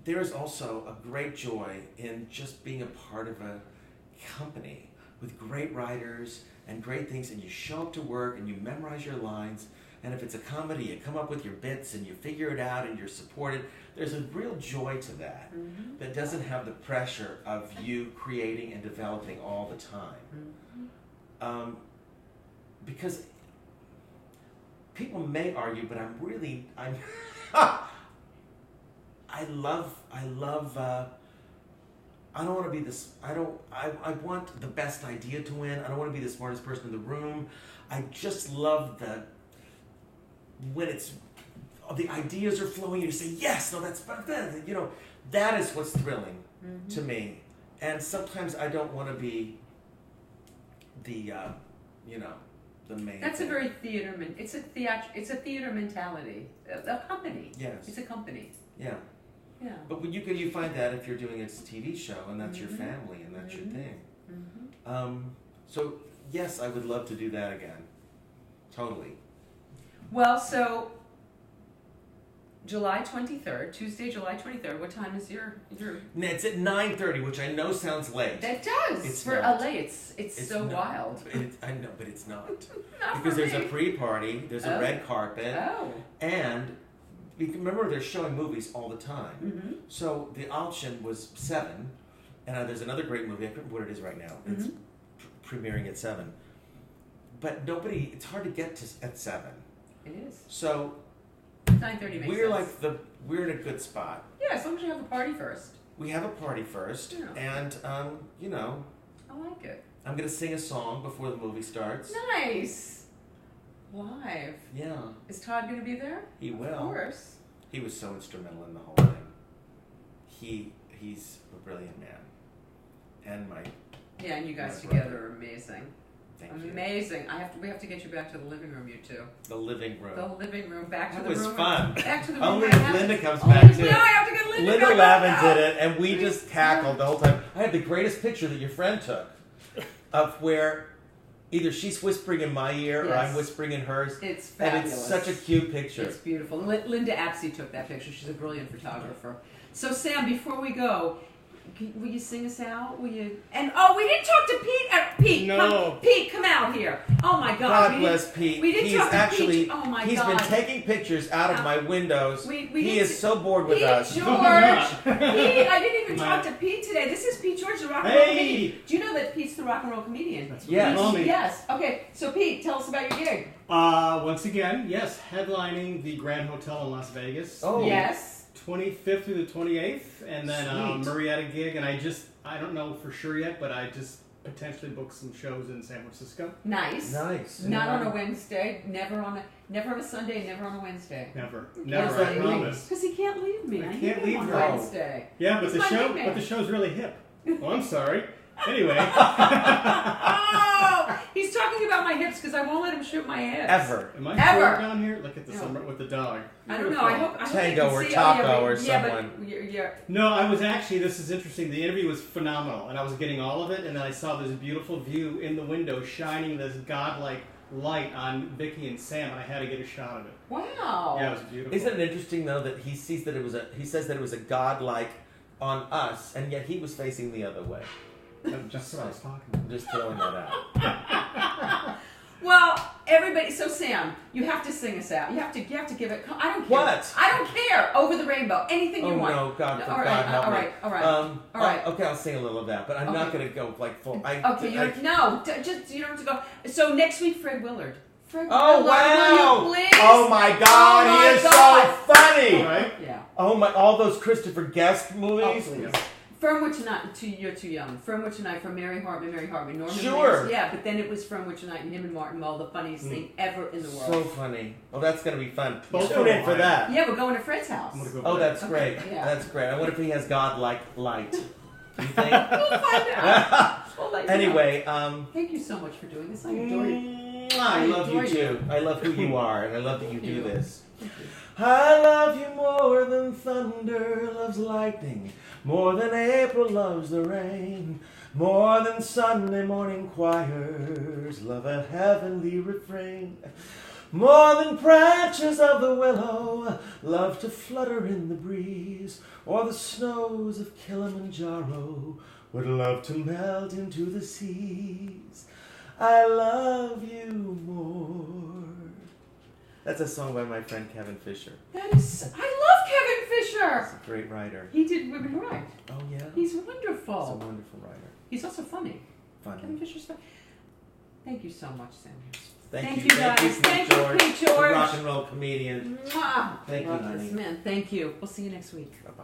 Speaker 3: there is also a great joy in just being a part of a company with great writers and great things, and you show up to work and you memorize your lines. And if it's a comedy, you come up with your bits and you figure it out and you're supported. There's a real joy to that that doesn't have the pressure of you creating and developing all the time. Because people may argue, but I don't want to be this, I want the best idea to win. I don't want to be the smartest person in the room. I just love when the ideas are flowing, you say, yes, no, that's, that is what's thrilling to me. And sometimes I don't want to be the main
Speaker 2: That's
Speaker 3: thing.
Speaker 2: a very it's a theater mentality. A company.
Speaker 3: Yes.
Speaker 2: It's a company.
Speaker 3: Yeah.
Speaker 2: Yeah.
Speaker 3: But when you find that if you're doing a TV show and that's your family and that's your thing. So yes, I would love to do that again. Totally.
Speaker 2: Well, so July 23rd, Tuesday, July 23rd. What time is your?
Speaker 3: It's at 9:30, which I know sounds late.
Speaker 2: That does.
Speaker 3: It's
Speaker 2: for
Speaker 3: not.
Speaker 2: LA, it's so
Speaker 3: not.
Speaker 2: wild.
Speaker 3: I know, but it's not.
Speaker 2: Not
Speaker 3: Because
Speaker 2: for
Speaker 3: there's
Speaker 2: me.
Speaker 3: a pre-party, there's a red carpet,
Speaker 2: Oh.
Speaker 3: and remember they're showing movies all the time. So the auction was 7, and there's another great movie. I can't remember what it is right now. It's premiering at 7. But it's hard to get to at 7.
Speaker 2: It is.
Speaker 3: So
Speaker 2: 9:30 makes sense.
Speaker 3: We're in a good spot.
Speaker 2: Yeah, as long as you have a party first.
Speaker 3: We have a party first, and
Speaker 2: I like it.
Speaker 3: I'm gonna sing a song before the movie starts.
Speaker 2: Nice. Live.
Speaker 3: Yeah.
Speaker 2: Is Todd going to be there?
Speaker 3: He will.
Speaker 2: Of course.
Speaker 3: He was so instrumental in the whole thing. He's a brilliant man, and
Speaker 2: Yeah, and you guys
Speaker 3: my
Speaker 2: together
Speaker 3: brother.
Speaker 2: are amazing.
Speaker 3: Thank you.
Speaker 2: Amazing. We have to get you back to the living room, you two.
Speaker 3: The living room.
Speaker 2: The living room. Back to
Speaker 3: That
Speaker 2: the
Speaker 3: was
Speaker 2: room.
Speaker 3: fun.
Speaker 2: Back to the room.
Speaker 3: Only
Speaker 2: I
Speaker 3: if
Speaker 2: have
Speaker 3: Linda
Speaker 2: to-
Speaker 3: comes
Speaker 2: only
Speaker 3: back
Speaker 2: if-
Speaker 3: too.
Speaker 2: No, I have to get Linda
Speaker 3: Linda
Speaker 2: back
Speaker 3: Lavin
Speaker 2: out.
Speaker 3: did it, and we just cackled the whole time. I had the greatest picture that your friend took of where either she's whispering in my ear or I'm whispering in hers.
Speaker 2: It's
Speaker 3: and
Speaker 2: fabulous.
Speaker 3: it's such a cute picture.
Speaker 2: It's beautiful. Linda Apsey took that picture. She's a brilliant photographer. So, Sam, before we go, will you sing us out? Will you? And we didn't talk to Pete. Pete,
Speaker 1: No.
Speaker 2: Pete, come out here. Oh my God.
Speaker 3: God bless Pete.
Speaker 2: We didn't
Speaker 3: He's
Speaker 2: talk to
Speaker 3: actually,
Speaker 2: Pete. Oh my
Speaker 3: he's
Speaker 2: God.
Speaker 3: been taking pictures out of my windows.
Speaker 2: We
Speaker 3: He
Speaker 2: didn't-
Speaker 3: is so bored with
Speaker 2: Pete
Speaker 3: us.
Speaker 2: George. Pete, I didn't even talk to Pete today. This is Pete George, the rock and roll comedian. Do you know that Pete's the rock and roll comedian?
Speaker 1: That's what
Speaker 3: Yes.
Speaker 1: they call me.
Speaker 2: Yes. Okay. So, Pete, tell us about your gig.
Speaker 1: Once again, yes, headlining the Grand Hotel in Las Vegas.
Speaker 3: Oh.
Speaker 2: Yes.
Speaker 1: 25th through the 28th, and then
Speaker 3: Sweet.
Speaker 1: Marietta gig, and I don't know for sure yet, but I just potentially booked some shows in San Francisco.
Speaker 2: Nice.
Speaker 3: Nice.
Speaker 2: Not on a Wednesday. Never on a Sunday. Never on a Wednesday.
Speaker 1: Never,
Speaker 2: Yes,
Speaker 1: I promise.
Speaker 2: Because he can't leave me.
Speaker 1: I
Speaker 2: need
Speaker 1: can't
Speaker 2: him
Speaker 1: leave
Speaker 2: on
Speaker 1: you.
Speaker 2: Wednesday.
Speaker 1: Yeah, but
Speaker 2: He's my
Speaker 1: the show's really hip. Oh, I'm sorry. Anyway.
Speaker 2: Oh, he's talking about my hips because I won't let him shoot my hips.
Speaker 3: Ever.
Speaker 1: Am I
Speaker 2: Ever.
Speaker 1: short down here? Look at the summer with the dog.
Speaker 2: I don't know. I hope
Speaker 3: Tango
Speaker 2: you can
Speaker 3: or
Speaker 2: see.
Speaker 3: Taco or
Speaker 2: yeah,
Speaker 3: someone.
Speaker 2: But you're,
Speaker 1: No, I was actually, this is interesting, the interview was phenomenal, and I was getting all of it, and then I saw this beautiful view in the window shining this godlike light on Vicki and Sam, and I had to get a shot of it.
Speaker 2: wow.
Speaker 1: Yeah, it was beautiful.
Speaker 3: Isn't it interesting though that he says that it was a godlike on us, and yet he was facing the other way.
Speaker 1: Just what I was talking about.
Speaker 3: I'm just throwing that out.
Speaker 2: Well, everybody. So Sam, you have to sing us out. You have to give it. I don't care.
Speaker 3: What?
Speaker 2: I don't care. Over the rainbow. Anything you
Speaker 3: Oh
Speaker 2: want.
Speaker 3: no, God, for
Speaker 2: All right,
Speaker 3: God help
Speaker 2: all
Speaker 3: me.
Speaker 2: right, all right, all right.
Speaker 3: Okay, I'll sing a little of that, but I'm not going to go like full.
Speaker 2: Okay, no, just you don't have to go. So next week, Fred Willard. Fred
Speaker 3: Oh
Speaker 2: Willard,
Speaker 3: wow!
Speaker 2: will you please?
Speaker 3: Oh my God,
Speaker 2: Oh, my
Speaker 3: he is
Speaker 2: God.
Speaker 3: so funny.
Speaker 1: Right?
Speaker 2: Yeah.
Speaker 3: Oh my! All those Christopher Guest movies.
Speaker 2: Oh, please. From Which Night, you're too young. From Which Night, from Mary Hartman, Norman
Speaker 3: Sure.
Speaker 2: Lear. Yeah, but then it was From Which Night, and him and Martin Mull, the funniest thing ever in the world.
Speaker 3: So funny. Oh, that's going to be fun.
Speaker 1: Both
Speaker 3: Tune in for
Speaker 1: fine.
Speaker 3: that.
Speaker 2: Yeah, we're going to Fred's house.
Speaker 1: I'm gonna go
Speaker 3: Oh,
Speaker 1: back.
Speaker 3: that's great.
Speaker 2: yeah.
Speaker 3: That's great. I wonder if he has God-like light. You think?
Speaker 2: We'll find out. We'll let you know.
Speaker 3: Anyway,
Speaker 2: Thank you so much for doing this. I adore you.
Speaker 3: I love you
Speaker 2: adore you.
Speaker 3: too. I love who you are, and I love that you do
Speaker 2: you.
Speaker 3: this. I love you more than thunder loves lightning, more than April loves the rain, more than Sunday morning choirs love a heavenly refrain, more than branches of the willow love to flutter in the breeze, or the snows of Kilimanjaro would love to melt into the seas. I love you more. That's a song by my friend Kevin Fisher.
Speaker 2: That is, I love Kevin Fisher.
Speaker 3: He's a great writer.
Speaker 2: He did Women Who Write.
Speaker 3: Oh, yeah?
Speaker 2: He's
Speaker 3: He's
Speaker 2: wonderful.
Speaker 3: a wonderful writer.
Speaker 2: He's also funny.
Speaker 3: Funny.
Speaker 2: Kevin Fisher's funny. Thank you so much, Sam.
Speaker 3: Thank
Speaker 2: you
Speaker 3: you,
Speaker 2: guys.
Speaker 3: Pete
Speaker 2: Thank you,
Speaker 3: George,
Speaker 2: Pete
Speaker 3: the
Speaker 2: George.
Speaker 3: rock and roll comedian.
Speaker 2: Mwah.
Speaker 3: Thank you,
Speaker 2: Love
Speaker 3: honey.
Speaker 2: this man. Thank you. We'll see you next week.
Speaker 3: Bye-bye.